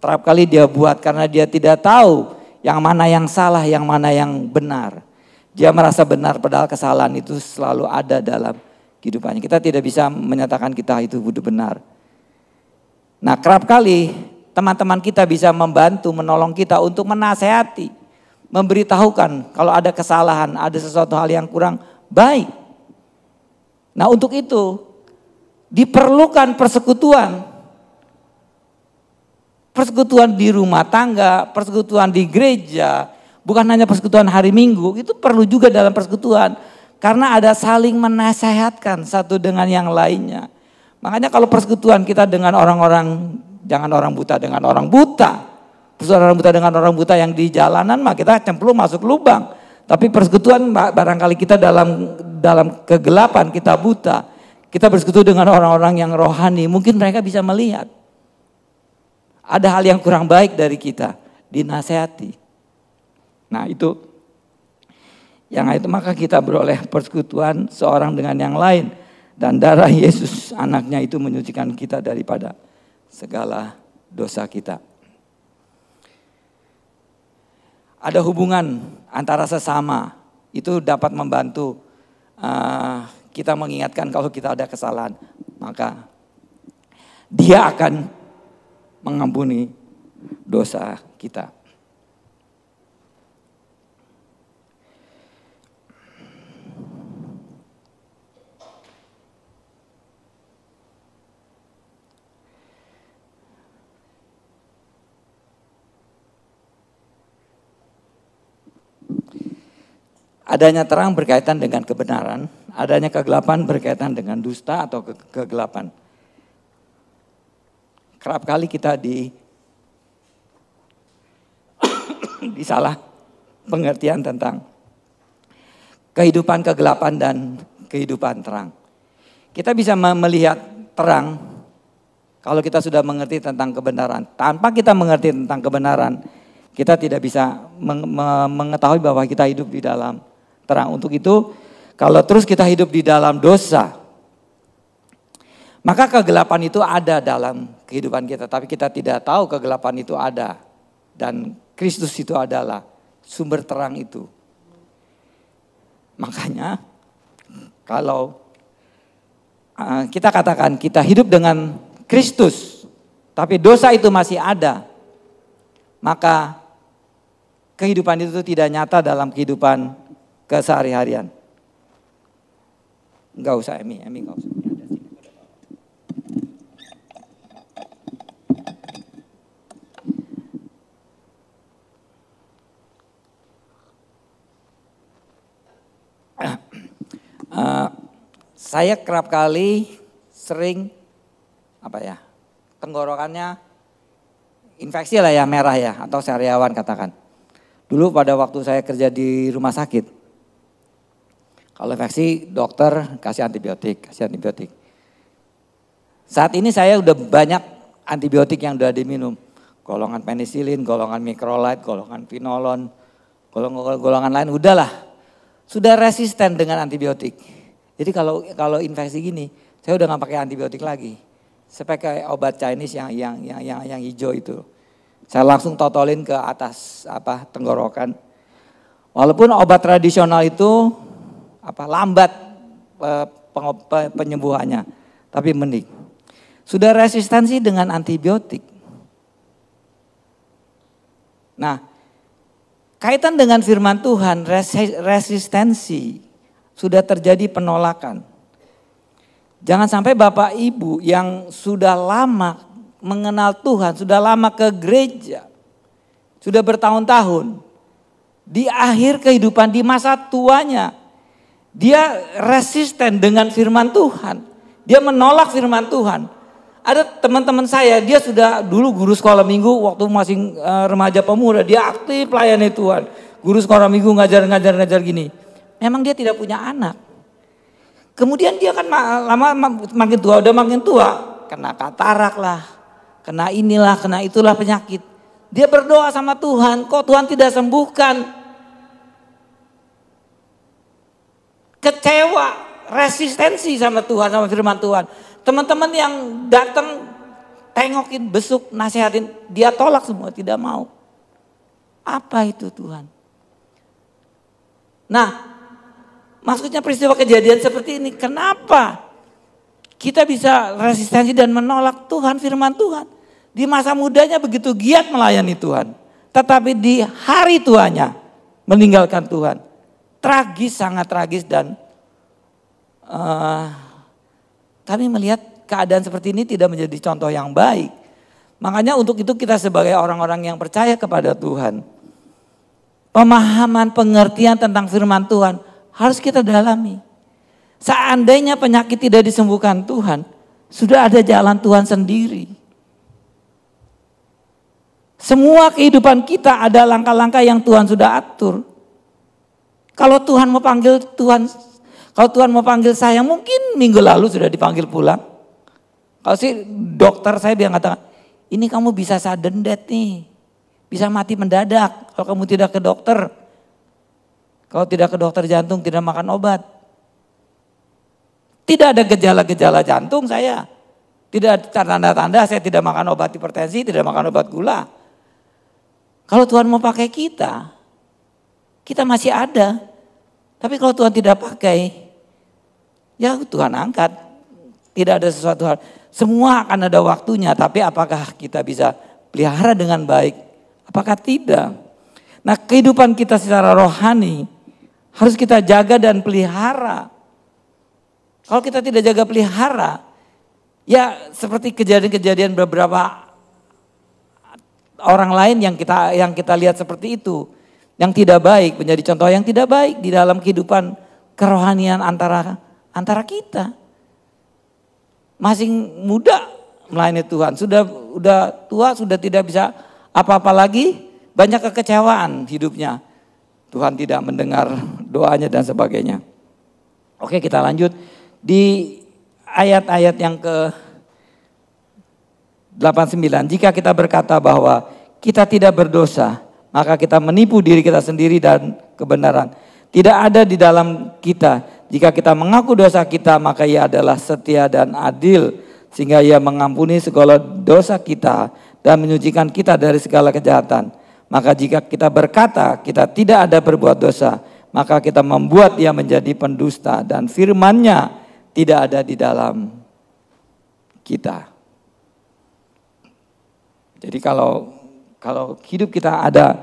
kerap kali dia buat karena dia tidak tahu yang mana yang salah, yang mana yang benar. Dia merasa benar padahal kesalahan itu selalu ada dalam kehidupannya. Kita tidak bisa menyatakan kita itu hidup benar. Nah, kerap kali teman-teman kita bisa membantu, menolong kita untuk menasehati, memberitahukan kalau ada kesalahan, ada sesuatu hal yang kurang baik. Nah, untuk itu diperlukan persekutuan. Persekutuan di rumah tangga, persekutuan di gereja, bukan hanya persekutuan hari Minggu, itu perlu juga dalam persekutuan. Karena ada saling menasehatkan satu dengan yang lainnya. Makanya kalau persekutuan kita dengan orang-orang, jangan orang buta dengan orang buta. Persekutuan orang buta dengan orang buta yang di jalanan, mah kita cemplung masuk lubang. Tapi persekutuan barangkali kita dalam kegelapan, kita buta. Kita bersekutu dengan orang-orang yang rohani, mungkin mereka bisa melihat. Ada hal yang kurang baik dari kita, dinasehati. Nah itu, yang itu maka kita beroleh persekutuan seorang dengan yang lain. Dan darah Yesus anaknya itu menyucikan kita daripada segala dosa kita. Ada hubungan antara sesama, itu dapat membantu kita mengingatkan kalau kita ada kesalahan. Maka dia akan mengampuni dosa kita. Adanya terang berkaitan dengan kebenaran, adanya kegelapan berkaitan dengan dusta atau kegelapan. Kerap kali kita disalah pengertian tentang kehidupan kegelapan dan kehidupan terang. Kita bisa melihat terang kalau kita sudah mengerti tentang kebenaran. Tanpa kita mengerti tentang kebenaran, kita tidak bisa mengetahui bahwa kita hidup di dalam terang. Untuk itu, kalau terus kita hidup di dalam dosa, maka kegelapan itu ada dalam kehidupan kita. Tapi kita tidak tahu kegelapan itu ada. Dan Kristus itu adalah sumber terang itu. Makanya kalau kita katakan kita hidup dengan Kristus, tapi dosa itu masih ada, maka kehidupan itu tidak nyata dalam kehidupan kesehari-harian. Enggak usah Emi enggak usah. Saya kerap kali sering tenggorokannya infeksi lah ya, merah ya, atau sariawan katakan. Dulu pada waktu saya kerja di rumah sakit, kalau infeksi dokter kasih antibiotik. Saat ini saya udah banyak antibiotik yang udah diminum. Golongan penisilin, golongan mikrolide, golongan finolon, golongan lain udahlah. Sudah resisten dengan antibiotik. Jadi kalau infeksi gini, saya udah nggak pakai antibiotik lagi. Saya pakai obat Chinese yang hijau itu. Saya langsung totolin ke atas tenggorokan. Walaupun obat tradisional itu lambat penyembuhannya, tapi mending. Sudah resistensi dengan antibiotik. Nah, kaitan dengan firman Tuhan, resistensi. Sudah terjadi penolakan. Jangan sampai Bapak Ibu yang sudah lama mengenal Tuhan, sudah lama ke gereja, sudah bertahun-tahun, di akhir kehidupan, di masa tuanya, dia resisten dengan firman Tuhan. Dia menolak firman Tuhan. Ada teman-teman saya, dia sudah dulu guru sekolah minggu waktu masih remaja pemuda, dia aktif layani Tuhan. Guru sekolah minggu ngajar gini. Memang dia tidak punya anak. Kemudian dia kan lama makin tua, kena katarak lah, kena inilah, kena itulah penyakit. Dia berdoa sama Tuhan, kok Tuhan tidak sembuhkan? Kecewa, resistensi sama Tuhan, sama firman Tuhan. Teman-teman yang datang tengokin, besuk, nasihatin, dia tolak semua, tidak mau. Apa itu Tuhan? Nah, Maksudnya peristiwa kejadian seperti ini. Kenapa kita bisa resistensi dan menolak Tuhan, firman Tuhan. Di masa mudanya begitu giat melayani Tuhan. Tetapi di hari tuanya meninggalkan Tuhan. Tragis, sangat tragis, dan kami melihat keadaan seperti ini tidak menjadi contoh yang baik. Makanya untuk itu kita sebagai orang-orang yang percaya kepada Tuhan, pemahaman, pengertian tentang firman Tuhan harus kita dalami. Seandainya penyakit tidak disembuhkan Tuhan, sudah ada jalan Tuhan sendiri. Semua kehidupan kita ada langkah-langkah yang Tuhan sudah atur. Kalau Tuhan mau panggil kalau Tuhan mau panggil saya, mungkin minggu lalu sudah dipanggil pulang. Kalau sih dokter saya dia katakan, ini kamu bisa sudden death nih, bisa mati mendadak kalau kamu tidak ke dokter. Kalau tidak ke dokter jantung, tidak makan obat. Tidak ada gejala-gejala jantung saya. Tidak ada tanda-tanda saya tidak makan obat hipertensi, tidak makan obat gula. Kalau Tuhan mau pakai kita masih ada. Tapi kalau Tuhan tidak pakai, ya Tuhan angkat. Tidak ada sesuatu hal. Semua akan ada waktunya, tapi apakah kita bisa pelihara dengan baik? Apakah tidak? Nah, kehidupan kita secara rohani harus kita jaga dan pelihara. Kalau kita tidak jaga pelihara, ya seperti kejadian-kejadian beberapa orang lain yang kita lihat seperti itu, yang tidak baik, menjadi contoh yang tidak baik di dalam kehidupan kerohanian antara kita. Masih muda melayani Tuhan, sudah tua, sudah tidak bisa apa-apa lagi, banyak kekecewaan hidupnya. Tuhan tidak mendengar doanya dan sebagainya. Oke, kita lanjut di ayat-ayat yang ke-89. Jika kita berkata bahwa kita tidak berdosa, maka kita menipu diri kita sendiri dan kebenaran tidak ada di dalam kita. Jika kita mengaku dosa kita, maka Ia adalah setia dan adil sehingga Ia mengampuni segala dosa kita dan menyucikan kita dari segala kejahatan. Maka jika kita berkata kita tidak ada berbuat dosa, maka kita membuat Dia menjadi pendusta dan firman-Nya tidak ada di dalam kita. Jadi kalau hidup kita ada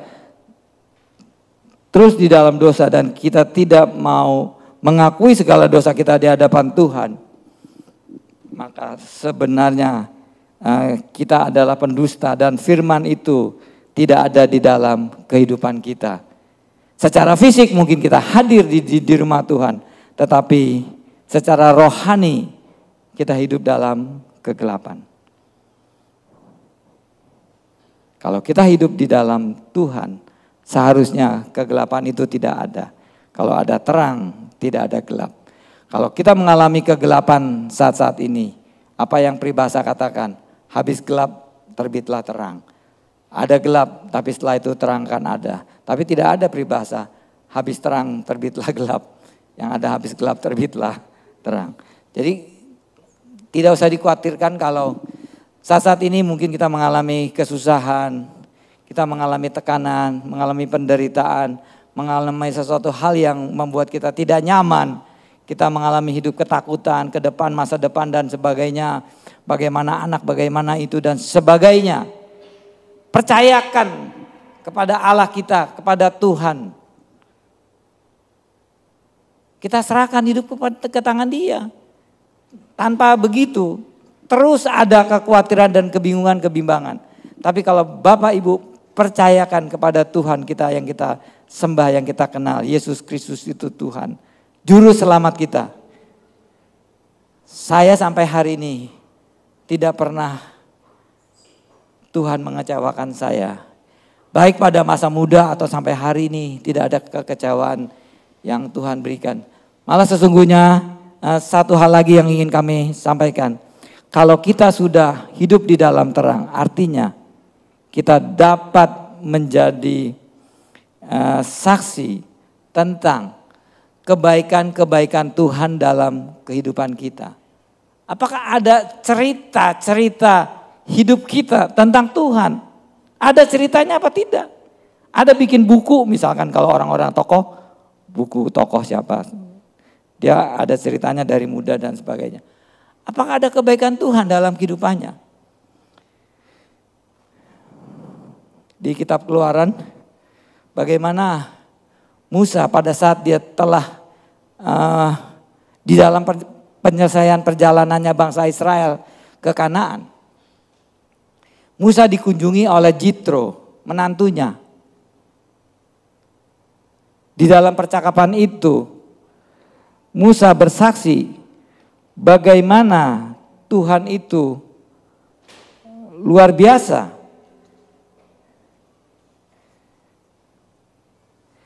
terus di dalam dosa dan kita tidak mau mengakui segala dosa kita di hadapan Tuhan, maka sebenarnya kita adalah pendusta dan firman itu tidak ada di dalam kehidupan kita. Secara fisik mungkin kita hadir di rumah Tuhan, tetapi secara rohani kita hidup dalam kegelapan. Kalau kita hidup di dalam Tuhan, seharusnya kegelapan itu tidak ada. Kalau ada terang, tidak ada gelap. Kalau kita mengalami kegelapan saat-saat ini, apa yang peribahasa katakan? Habis gelap, terbitlah terang. Ada gelap, tapi setelah itu terang kan ada. Tapi tidak ada peribahasa, habis terang, terbitlah gelap. Yang ada habis gelap, terbitlah terang. Jadi tidak usah dikhawatirkan kalau saat-saat ini mungkin kita mengalami kesusahan, kita mengalami tekanan, mengalami penderitaan, mengalami sesuatu hal yang membuat kita tidak nyaman. Kita mengalami hidup ketakutan, ke depan, masa depan dan sebagainya. Bagaimana anak, bagaimana itu dan sebagainya. Percayakan kepada Allah kita, kepada Tuhan. Kita serahkan hidup ke tangan Dia. Tanpa begitu, terus ada kekhawatiran dan kebingungan, kebimbangan. Tapi kalau Bapak Ibu percayakan kepada Tuhan kita yang kita sembah, yang kita kenal, Yesus Kristus itu Tuhan, Juru Selamat kita. Saya sampai hari ini tidak pernah Tuhan mengecewakan saya. Baik pada masa muda atau sampai hari ini tidak ada kekecewaan yang Tuhan berikan. Malah sesungguhnya satu hal lagi yang ingin kami sampaikan. Kalau kita sudah hidup di dalam terang, artinya kita dapat menjadi saksi tentang kebaikan-kebaikan Tuhan dalam kehidupan kita. Apakah ada cerita-cerita hidup kita tentang Tuhan? Ada ceritanya apa tidak? Ada bikin buku misalkan kalau orang-orang tokoh, buku tokoh siapa? Dia ada ceritanya dari muda dan sebagainya. Apakah ada kebaikan Tuhan dalam kehidupannya? Di kitab Keluaran, bagaimana Musa pada saat dia telah di dalam penyelesaian perjalanannya bangsa Israel ke Kanaan. Musa dikunjungi oleh Jitro, menantunya. Di dalam percakapan itu, Musa bersaksi bagaimana Tuhan itu luar biasa.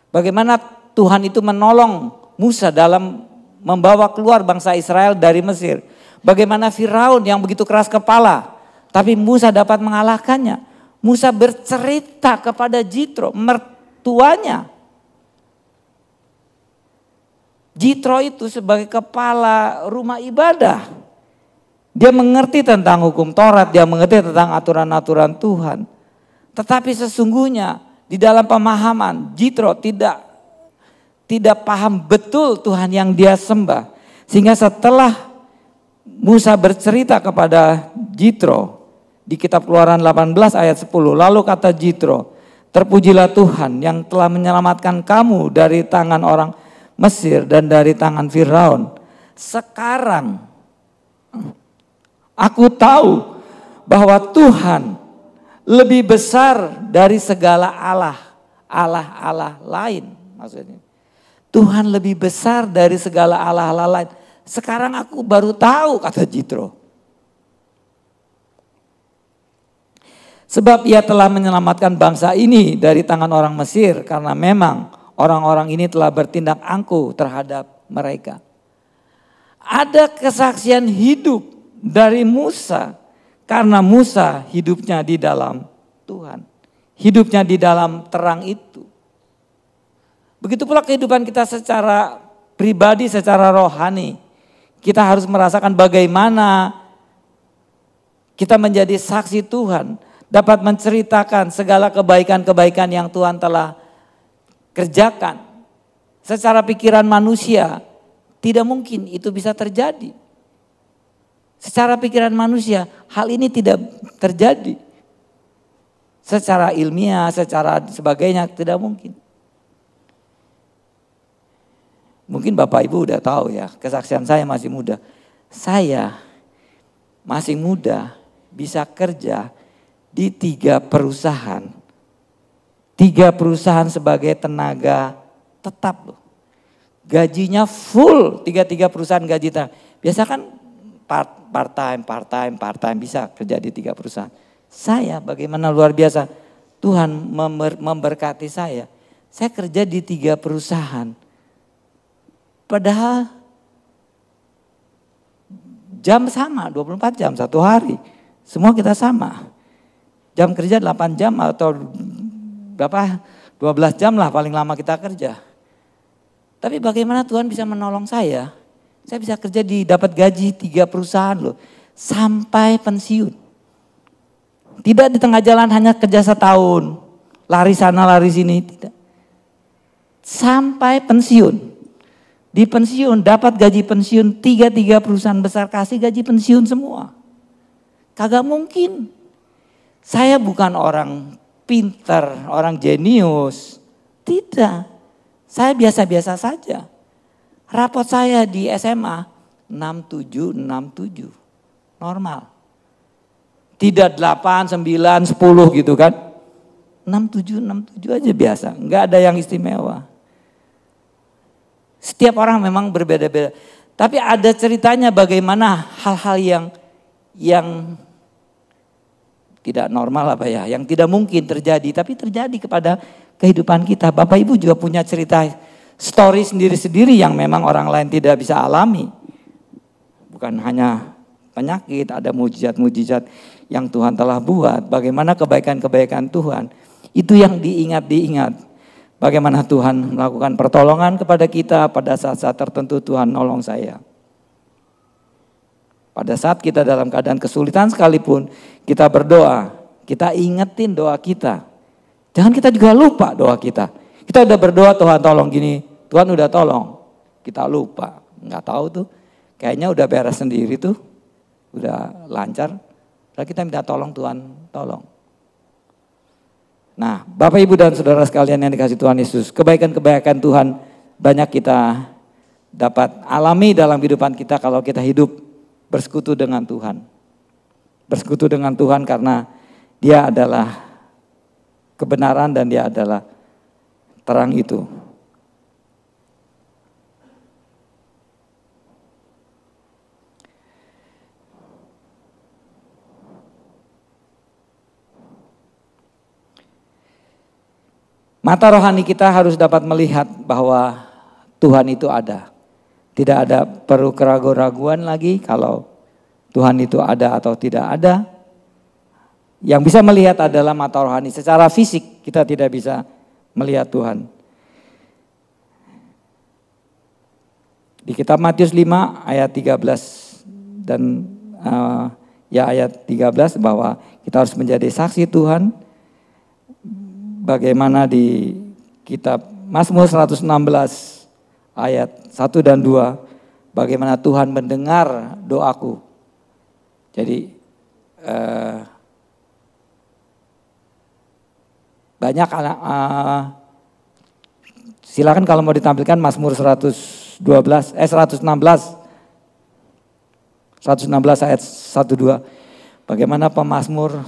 Bagaimana Tuhan itu menolong Musa dalam membawa keluar bangsa Israel dari Mesir. Bagaimana Firaun yang begitu keras kepala, tapi Musa dapat mengalahkannya. Musa bercerita kepada Jitro, mertuanya. Jitro itu sebagai kepala rumah ibadah. Dia mengerti tentang hukum Taurat, dia mengerti tentang aturan-aturan Tuhan. Tetapi sesungguhnya di dalam pemahaman Jitro tidak paham betul Tuhan yang dia sembah. Sehingga setelah Musa bercerita kepada Jitro di kitab Keluaran 18 ayat 10. Lalu kata Jitro, terpujilah Tuhan yang telah menyelamatkan kamu dari tangan orang Mesir dan dari tangan Firaun. Sekarang aku tahu bahwa Tuhan lebih besar dari segala Allah lain. Maksudnya Tuhan lebih besar dari segala Allah lain. Sekarang aku baru tahu, kata Jitro. Sebab ia telah menyelamatkan bangsa ini dari tangan orang Mesir, karena memang orang-orang ini telah bertindak angkuh terhadap mereka. Ada kesaksian hidup dari Musa, karena Musa hidupnya di dalam Tuhan. Hidupnya di dalam terang itu. Begitu pula kehidupan kita secara pribadi, secara rohani. Kita harus merasakan bagaimana kita menjadi saksi Tuhan. Dapat menceritakan segala kebaikan-kebaikan yang Tuhan telah kerjakan. Secara pikiran manusia tidak mungkin itu bisa terjadi. Secara pikiran manusia hal ini tidak terjadi. Secara ilmiah, secara sebagainya tidak mungkin. Mungkin Bapak Ibu udah tahu ya, kesaksian saya masih muda. Saya masih muda bisa kerja di 3 perusahaan. 3 perusahaan sebagai tenaga tetap loh. Gajinya full, 3 perusahaan gaji tetap. Biasa kan part-time bisa kerja di 3 perusahaan. Saya bagaimana luar biasa. Tuhan memberkati saya. Saya kerja di 3 perusahaan. Padahal jam sama, 24 jam, 1 hari. Semua kita sama. Jam kerja 8 jam atau berapa 12 jam lah paling lama kita kerja. Tapi bagaimana Tuhan bisa menolong saya? Saya bisa kerja dapat gaji 3 perusahaan loh. Sampai pensiun. Tidak di tengah jalan hanya kerja setahun. Lari sana lari sini. Tidak. Sampai pensiun. Di pensiun dapat gaji pensiun 3 perusahaan besar kasih gaji pensiun semua. Kagak mungkin. Saya bukan orang pintar, orang jenius. Tidak. Saya biasa-biasa saja. Rapot saya di SMA 67. Normal. Tidak 8, 9, 10 gitu kan. 67 aja biasa. Enggak ada yang istimewa. Setiap orang memang berbeda-beda. Tapi ada ceritanya bagaimana hal-hal yang tidak normal apa ya, yang tidak mungkin terjadi, tapi terjadi kepada kehidupan kita. Bapak Ibu juga punya cerita story sendiri-sendiri yang memang orang lain tidak bisa alami. Bukan hanya penyakit, ada mujizat-mujizat yang Tuhan telah buat. Bagaimana kebaikan-kebaikan Tuhan, itu yang diingat. Bagaimana Tuhan melakukan pertolongan kepada kita pada saat-saat tertentu. Tuhan nolong saya. Pada saat kita dalam keadaan kesulitan sekalipun, kita berdoa, kita ingetin doa kita. Jangan kita juga lupa doa kita. Kita udah berdoa Tuhan tolong gini, Tuhan udah tolong, kita lupa. nggak tahu tuh. Kayaknya udah beres sendiri tuh, udah lancar. Lalu kita minta tolong Tuhan, tolong. Nah, Bapak Ibu dan Saudara sekalian yang dikasih Tuhan Yesus, kebaikan-kebaikan Tuhan banyak kita dapat alami dalam kehidupan kita kalau kita hidup bersekutu dengan Tuhan. Bersekutu dengan Tuhan karena Dia adalah kebenaran dan Dia adalah terang itu. Mata rohani kita harus dapat melihat bahwa Tuhan itu ada. Tidak ada perlu keraguan-raguan lagi kalau Tuhan itu ada atau tidak ada. Yang bisa melihat adalah mata rohani. Secara fisik kita tidak bisa melihat Tuhan. Di kitab Matius 5 ayat 13 dan ayat 13 bahwa kita harus menjadi saksi Tuhan. Bagaimana di kitab Mazmur 116 ayat 1 dan 2. Bagaimana Tuhan mendengar doaku. Jadi banyak silakan kalau mau ditampilkan Mazmur 116 ayat 1-2. Bagaimana pemazmur,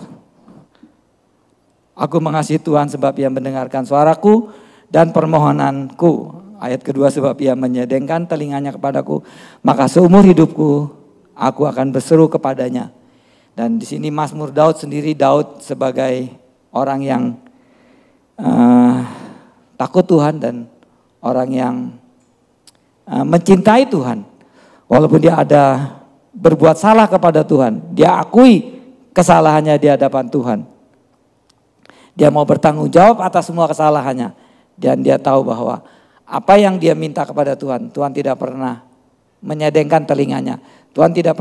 aku mengasihi Tuhan sebab Ia mendengarkan suaraku dan permohonanku. Ayat kedua, sebab Ia menyedengkan telinganya kepadaku, maka seumur hidupku aku akan berseru kepadanya. Dan di sini Mazmur Daud sendiri, Daud sebagai orang yang takut Tuhan dan orang yang mencintai Tuhan. Walaupun dia ada berbuat salah kepada Tuhan, dia akui kesalahannya di hadapan Tuhan. Dia mau bertanggung jawab atas semua kesalahannya. Dan dia tahu bahwa apa yang dia minta kepada Tuhan, Tuhan tidak pernah menyedengkan telinganya. Tuhan tidak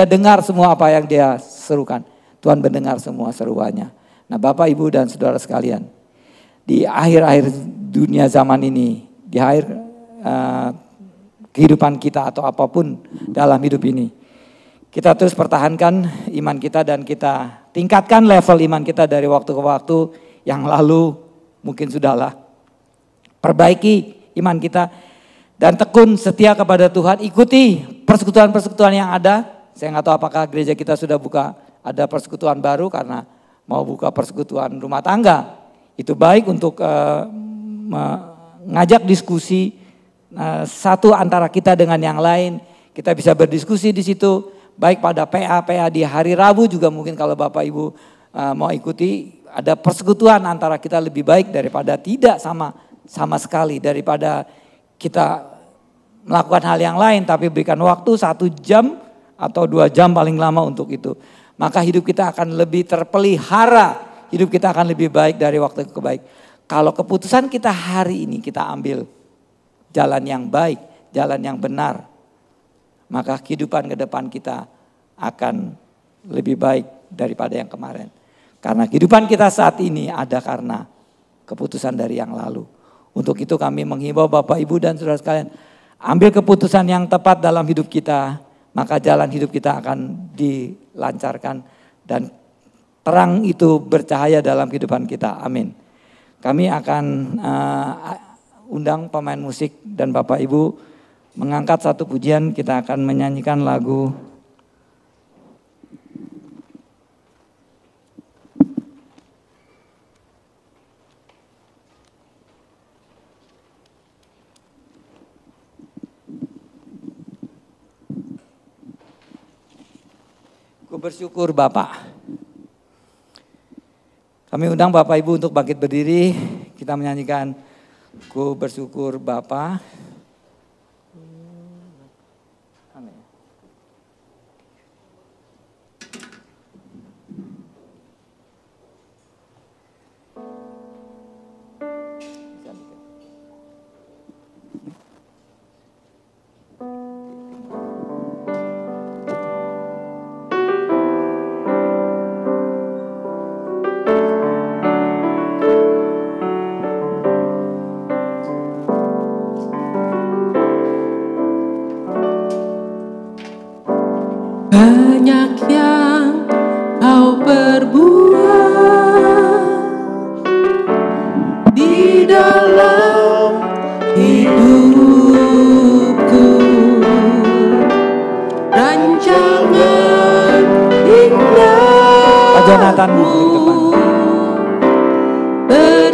dengar semua apa yang dia serukan. Tuhan mendengar semua seruannya. Nah, Bapak, Ibu dan Saudara sekalian, di akhir-akhir dunia zaman ini, di akhir kehidupan kita atau apapun dalam hidup ini, kita terus pertahankan iman kita dan kita tingkatkan level iman kita dari waktu ke waktu. Yang lalu mungkin sudahlah. Perbaiki iman kita dan tekun setia kepada Tuhan. Ikuti persekutuan-persekutuan yang ada. Saya nggak tahu apakah gereja kita sudah buka ada persekutuan baru karena mau buka persekutuan rumah tangga. Itu baik untuk mengajak diskusi satu antara kita dengan yang lain. Kita bisa berdiskusi di situ. Baik pada PA di hari Rabu juga mungkin kalau Bapak Ibu mau ikuti, ada persekutuan antara kita lebih baik daripada tidak sama sekali, daripada kita melakukan hal yang lain tapi berikan waktu 1 jam atau 2 jam paling lama untuk itu. Maka hidup kita akan lebih terpelihara, hidup kita akan lebih baik dari waktu ke baik. Kalau keputusan kita hari ini kita ambil jalan yang baik, jalan yang benar, maka kehidupan ke depan kita akan lebih baik daripada yang kemarin. Karena kehidupan kita saat ini ada karena keputusan dari yang lalu. Untuk itu kami menghimbau Bapak, Ibu dan Saudara sekalian, ambil keputusan yang tepat dalam hidup kita, maka jalan hidup kita akan dilancarkan dan terang itu bercahaya dalam kehidupan kita. Amin. Kami akan undang pemain musik dan Bapak Ibu mengangkat satu pujian. Kita akan menyanyikan lagu Ku Bersyukur Bapa. Kami undang Bapak Ibu untuk bangkit berdiri. Kita menyanyikan Ku Bersyukur Bapa.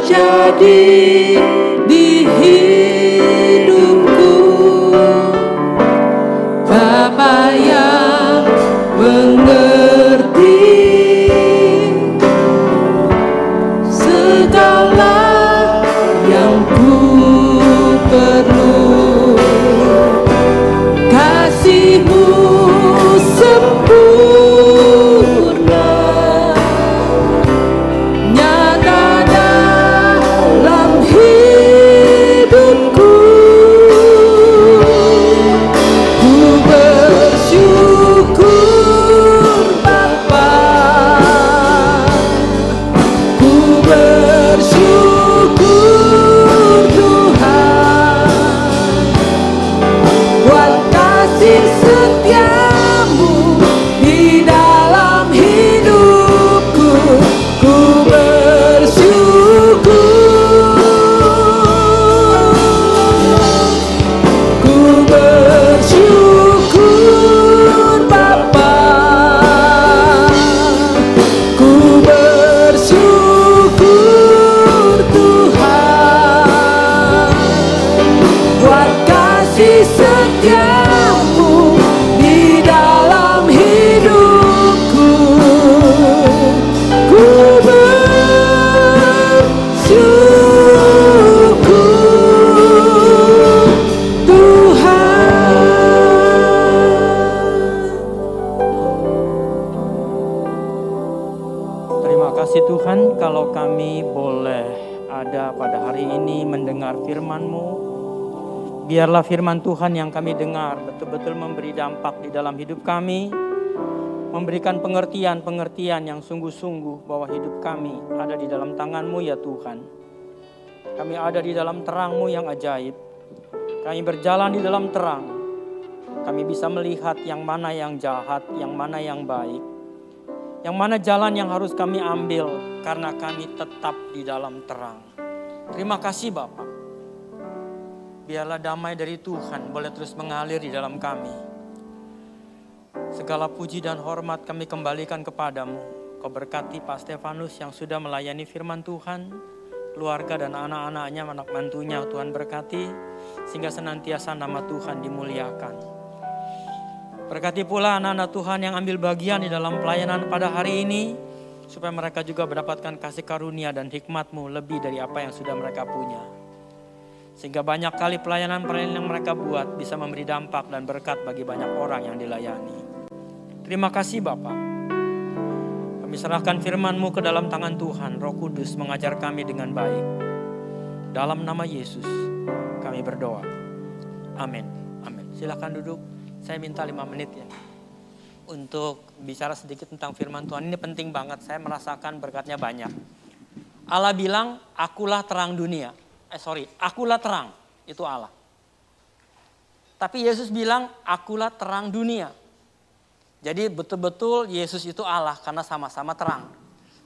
terjadi di hidupku, Bapa yang mengerti segala yang ku perlu. Kasih-Mu sempurna, nyata dalam hidupku. Ku bersyukur Bapa, ku bersyukur Tuhan, buat kasih setia-Mu di dalam hidupku. Ku bersyukur Bapa, ku bersyukur Tuhan, buat kasih setia-Mu di dalam hidupku. Ku bersyukur Tuhan. Terima kasih Tuhan kalau kami boleh ada pada hari ini mendengar firman-Mu. Biarlah firman Tuhan yang kami dengar betul-betul memberi dampak di dalam hidup kami. Memberikan pengertian-pengertian yang sungguh-sungguh bahwa hidup kami ada di dalam tangan-Mu ya Tuhan. Kami ada di dalam terang-Mu yang ajaib. Kami berjalan di dalam terang. Kami bisa melihat yang mana yang jahat, yang mana yang baik. Yang mana jalan yang harus kami ambil karena kami tetap di dalam terang. Terima kasih Bapak. Biarlah damai dari Tuhan boleh terus mengalir di dalam kami. Segala puji dan hormat kami kembalikan kepadamu. Kau berkati Pak Stefanus yang sudah melayani firman Tuhan. Keluarga dan anak-anaknya, anak mantunya Tuhan berkati. Sehingga senantiasa nama Tuhan dimuliakan. Berkati pula anak-anak Tuhan yang ambil bagian di dalam pelayanan pada hari ini. Supaya mereka juga mendapatkan kasih karunia dan hikmat-Mu lebih dari apa yang sudah mereka punya. Sehingga banyak kali pelayanan-pelayanan yang mereka buat bisa memberi dampak dan berkat bagi banyak orang yang dilayani. Terima kasih Bapak. Kami serahkan firman-Mu ke dalam tangan Tuhan. Roh Kudus mengajar kami dengan baik. Dalam nama Yesus kami berdoa. Amin. Amin. Silakan duduk. Saya minta 5 menit ya. Untuk bicara sedikit tentang firman Tuhan. Ini penting banget. Saya merasakan berkatnya banyak. Allah bilang, akulah terang dunia. Akulah terang. Itu Allah. Tapi Yesus bilang, akulah terang dunia. Jadi betul-betul Yesus itu Allah karena sama-sama terang.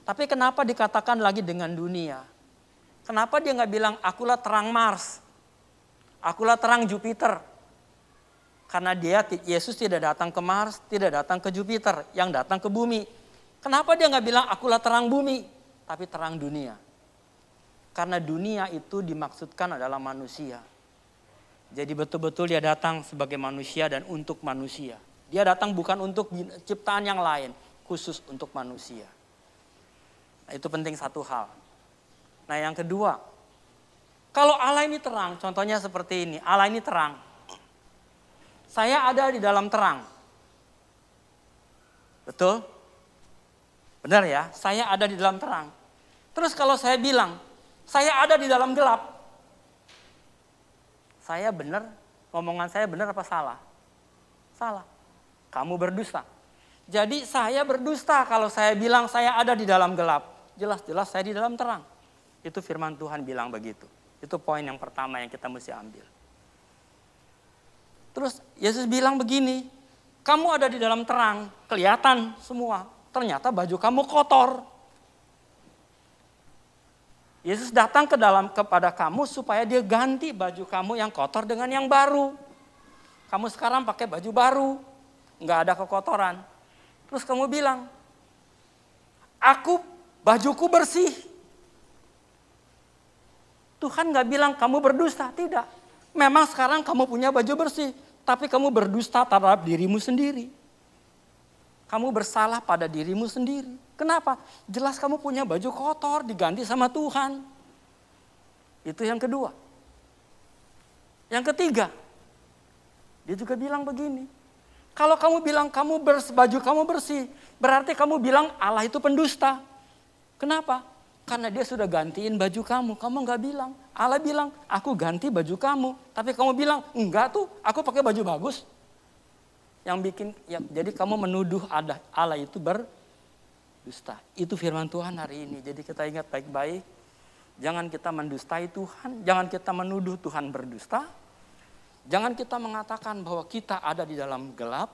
Tapi kenapa dikatakan lagi dengan dunia? Kenapa dia nggak bilang akulah terang Mars? Akulah terang Jupiter. Karena Yesus tidak datang ke Mars, tidak datang ke Jupiter, yang datang ke bumi. Kenapa dia nggak bilang akulah terang bumi, tapi terang dunia? Karena dunia itu dimaksudkan adalah manusia. Jadi betul-betul dia datang sebagai manusia dan untuk manusia. Dia datang bukan untuk ciptaan yang lain, khusus untuk manusia. Nah, itu penting satu hal. Nah yang kedua, kalau Allah ini terang, contohnya seperti ini, Allah ini terang. Saya ada di dalam terang. Betul? Benar ya, saya ada di dalam terang. Terus kalau saya bilang, saya ada di dalam gelap. Saya benar, ngomongan saya benar apa salah? Salah. Kamu berdusta. Jadi saya berdusta kalau saya bilang saya ada di dalam gelap. Jelas-jelas saya di dalam terang. Itu firman Tuhan bilang begitu. Itu poin yang pertama yang kita mesti ambil. Terus Yesus bilang begini, kamu ada di dalam terang, kelihatan semua. Ternyata baju kamu kotor. Yesus datang kepada kamu supaya dia ganti baju kamu yang kotor dengan yang baru. Kamu sekarang pakai baju baru, nggak ada kekotoran. Terus kamu bilang, bajuku bersih. Tuhan gak bilang kamu berdusta, tidak. Memang sekarang kamu punya baju bersih, tapi kamu berdusta terhadap dirimu sendiri. Kamu bersalah pada dirimu sendiri. Kenapa? Jelas kamu punya baju kotor diganti sama Tuhan. Itu yang kedua. Yang ketiga, dia juga bilang begini. Kalau kamu bilang baju kamu bersih, berarti kamu bilang Allah itu pendusta. Kenapa? Karena dia sudah gantiin baju kamu. Kamu gak bilang. Allah bilang, aku ganti baju kamu. Tapi kamu bilang, enggak tuh, aku pakai baju bagus. Yang bikin, ya, jadi kamu menuduh Allah itu berdusta. Itu firman Tuhan hari ini. Jadi kita ingat baik-baik. Jangan kita mendustai Tuhan. Jangan kita menuduh Tuhan berdusta. Jangan kita mengatakan bahwa kita ada di dalam gelap.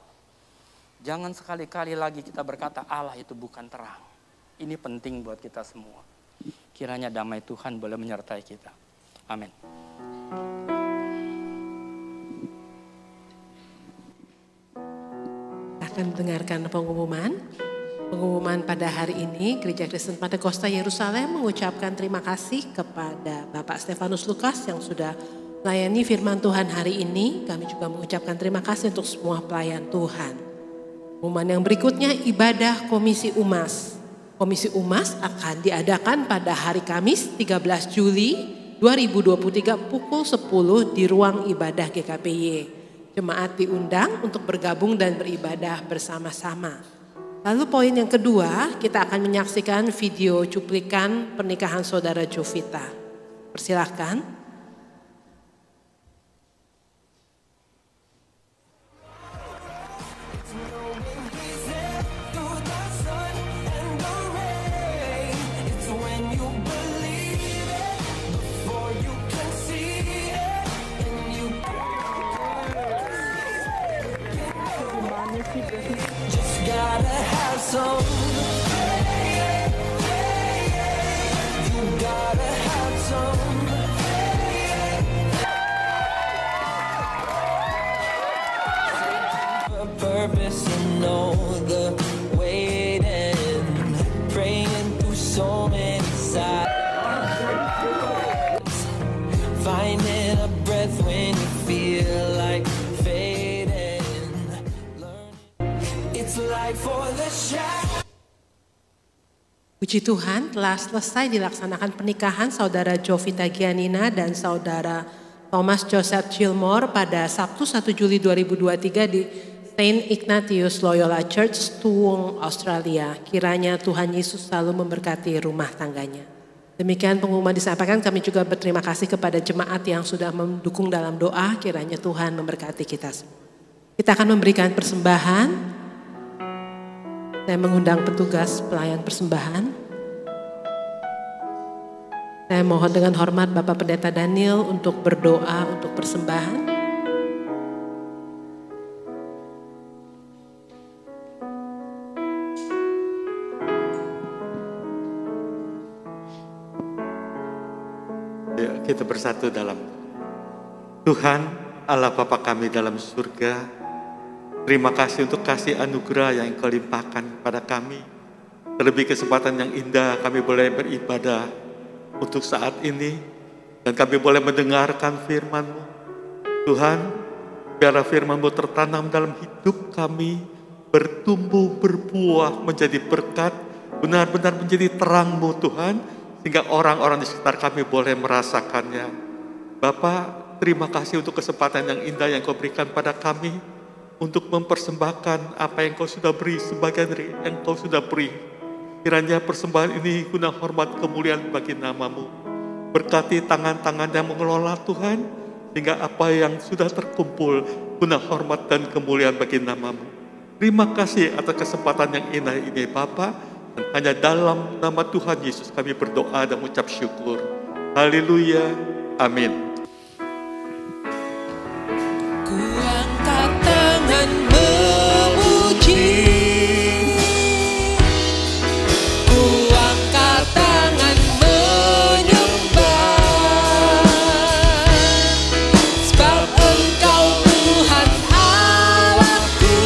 Jangan sekali-kali lagi kita berkata Allah itu bukan terang. Ini penting buat kita semua. Kiranya damai Tuhan boleh menyertai kita. Amin. Akan mendengarkan pengumuman. Pengumuman pada hari ini, Gereja Kristen Pantekosta Yerusalem mengucapkan terima kasih kepada Bapak Stefanus Lukas yang sudah melayani firman Tuhan hari ini. Kami juga mengucapkan terima kasih untuk semua pelayan Tuhan. Pengumuman yang berikutnya, ibadah Komisi Umas. Komisi Umas akan diadakan pada hari Kamis 13 Juli 2023 pukul 10 di ruang ibadah GKPY. Jemaat diundang untuk bergabung dan beribadah bersama-sama. Lalu poin yang kedua, kita akan menyaksikan video cuplikan pernikahan saudara Jovita. Persilahkan. Purpose and know the waiting, praying through so many sides, finding a breath when you feel like fading, it's like for the shadow. Puji Tuhan, telah selesai dilaksanakan pernikahan saudara Jovita Gianina dan saudara Thomas Joseph Gilmore pada Sabtu 1 Juli 2023 di Saint Ignatius Loyola Church, Tuwong, Australia. Kiranya Tuhan Yesus selalu memberkati rumah tangganya. Demikian pengumuman disampaikan. Kami juga berterima kasih kepada jemaat yang sudah mendukung dalam doa. Kiranya Tuhan memberkati kita semua. Kita akan memberikan persembahan. Saya mengundang petugas pelayan persembahan. Saya mohon dengan hormat Bapak Pendeta Daniel untuk berdoa untuk persembahan. Kita bersatu dalam Tuhan Allah Bapa kami dalam surga. Terima kasih untuk kasih anugerah yang Engkau limpahkan pada kami. Terlebih kesempatan yang indah kami boleh beribadah untuk saat ini. Dan kami boleh mendengarkan firman-Mu. Tuhan, biarlah firman-Mu tertanam dalam hidup kami. Bertumbuh, berbuah, menjadi berkat. Benar-benar menjadi terang-Mu Tuhan. Sehingga orang-orang di sekitar kami boleh merasakannya. Bapak, terima kasih untuk kesempatan yang indah yang Kau berikan pada kami. Untuk mempersembahkan apa yang Kau sudah beri, sebagian dari yang Kau sudah beri. Kiranya persembahan ini guna hormat kemuliaan bagi nama-Mu. Berkati tangan-tangan yang mengelola Tuhan. Sehingga apa yang sudah terkumpul guna hormat dan kemuliaan bagi nama-Mu. Terima kasih atas kesempatan yang indah ini Bapak. Dan hanya dalam nama Tuhan Yesus kami berdoa dan mengucap syukur. Haleluya. Amin. Ku angkat tangan memuji, ku angkat tangan menyembah, sebab Engkau Tuhan Allahku,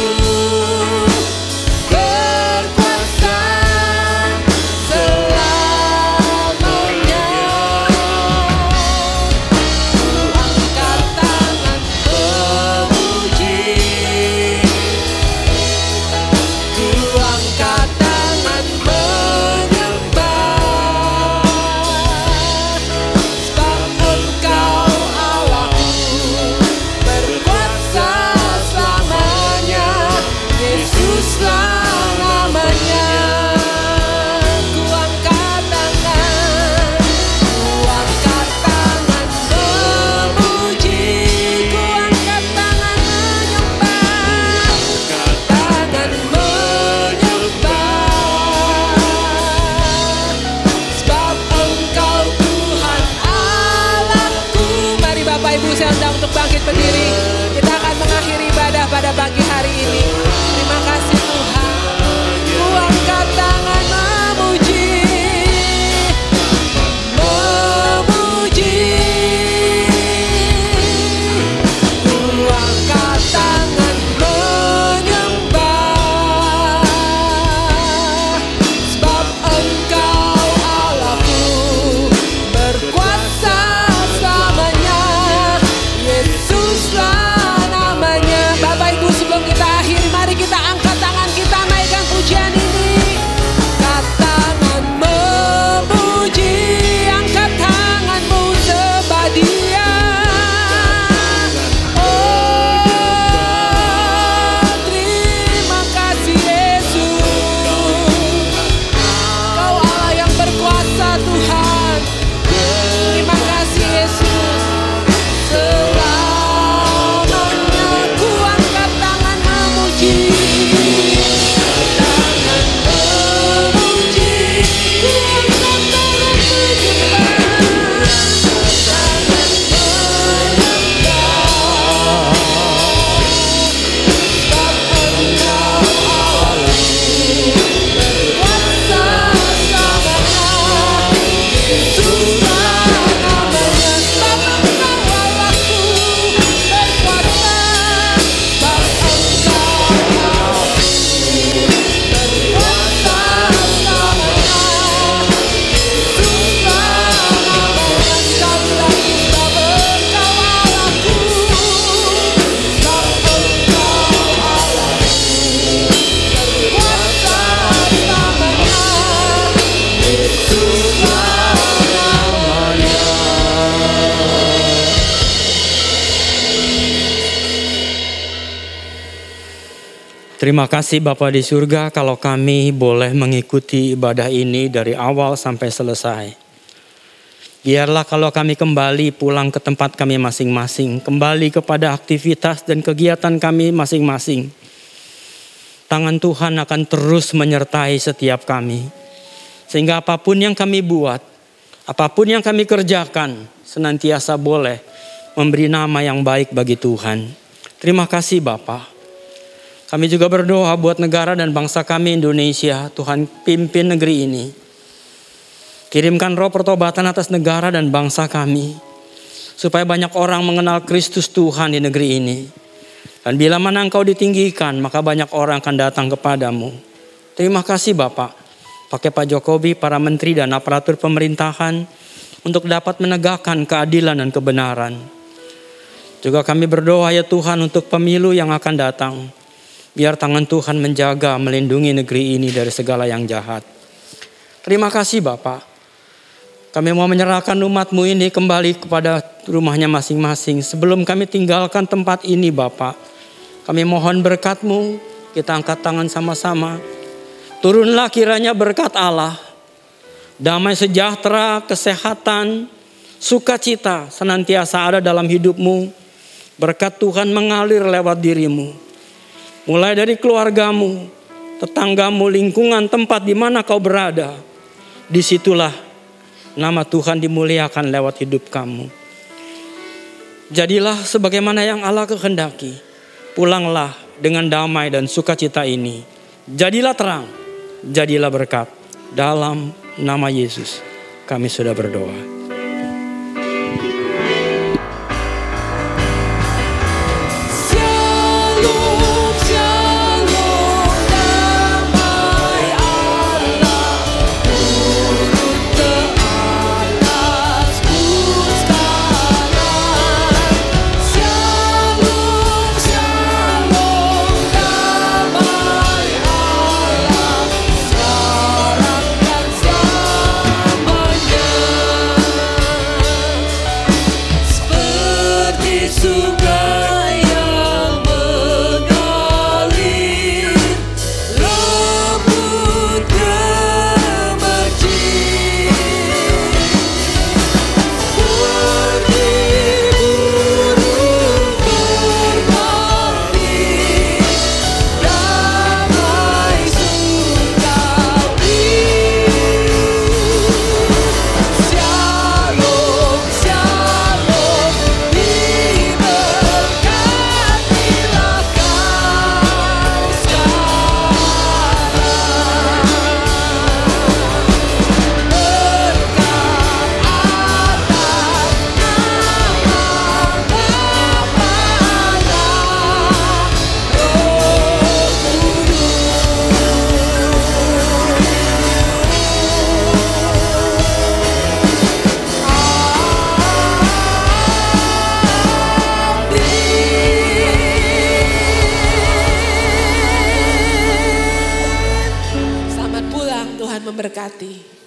berkuasa selamanya. berdiri. Kita akan mengakhiri ibadah pada pagi hari ini. Terima kasih Tuhan. Ku angkat tangan memuji. Memuji. Ku angkat tangan menyembah. Sebab Engkau Allahku berkuasa selamanya. Yesuslah namanya. Bapak Ibu, sebelum kita akhiri, mari kita angkat tangan kita, naikkan pujian ini. Angkat tangan memuji, angkat tanganmu sembah Dia. Oh, terima kasih Yesus. Kau Allah yang berkuasa Tuhan. Terima kasih Yesus. Selamanya ku angkat tangan memuji. Tangan memuji. Ku angkat tangan menyembah. Tangan menyembah. Sebab Engkau Allahku berkuasa selamanya. Yesuslah namanya. Sebab Engkau Allahku berkuasa. Sebab Engkau Allahku berkuasa selamanya. Yesuslah namanya. Sekali lagi, sebab Engkau Allahku. Sebab Engkau Allahku berkuasa selamanya. Yesuslah namanya. Terima kasih Bapa di surga kalau kami boleh mengikuti ibadah ini dari awal sampai selesai. Biarlah kalau kami kembali pulang ke tempat kami masing-masing, kembali kepada aktivitas dan kegiatan kami masing-masing, tangan Tuhan akan terus menyertai setiap kami. Sehingga apapun yang kami buat, apapun yang kami kerjakan, senantiasa boleh memberi nama yang baik bagi Tuhan. Terima kasih Bapa. Kami juga berdoa buat negara dan bangsa kami Indonesia. Tuhan pimpin negeri ini. Kirimkan roh pertobatan atas negara dan bangsa kami. Supaya banyak orang mengenal Kristus Tuhan di negeri ini. Dan bila mana Engkau ditinggikan, maka banyak orang akan datang kepadamu. Terima kasih Bapak. Pakai Pak Jokowi, para menteri dan aparatur pemerintahan untuk dapat menegakkan keadilan dan kebenaran. Juga kami berdoa ya Tuhan untuk pemilu yang akan datang. Biar tangan Tuhan menjaga, melindungi negeri ini dari segala yang jahat. Terima kasih Bapak. Kami mau menyerahkan umat-Mu ini kembali kepada rumahnya masing-masing. Sebelum kami tinggalkan tempat ini Bapak, kami mohon berkat-Mu. Kita angkat tangan sama-sama. Turunlah kiranya berkat Allah. Damai sejahtera, kesehatan, sukacita senantiasa ada dalam hidup-Mu. Berkat Tuhan mengalir lewat diri-Mu. Mulai dari keluargamu, tetanggamu, lingkungan tempat di mana kau berada. Disitulah nama Tuhan dimuliakan lewat hidup kamu. Jadilah sebagaimana yang Allah kehendaki. Pulanglah dengan damai dan sukacita ini. Jadilah terang, jadilah berkat. Dalam nama Yesus kami sudah berdoa. pulang, Tuhan memberkati.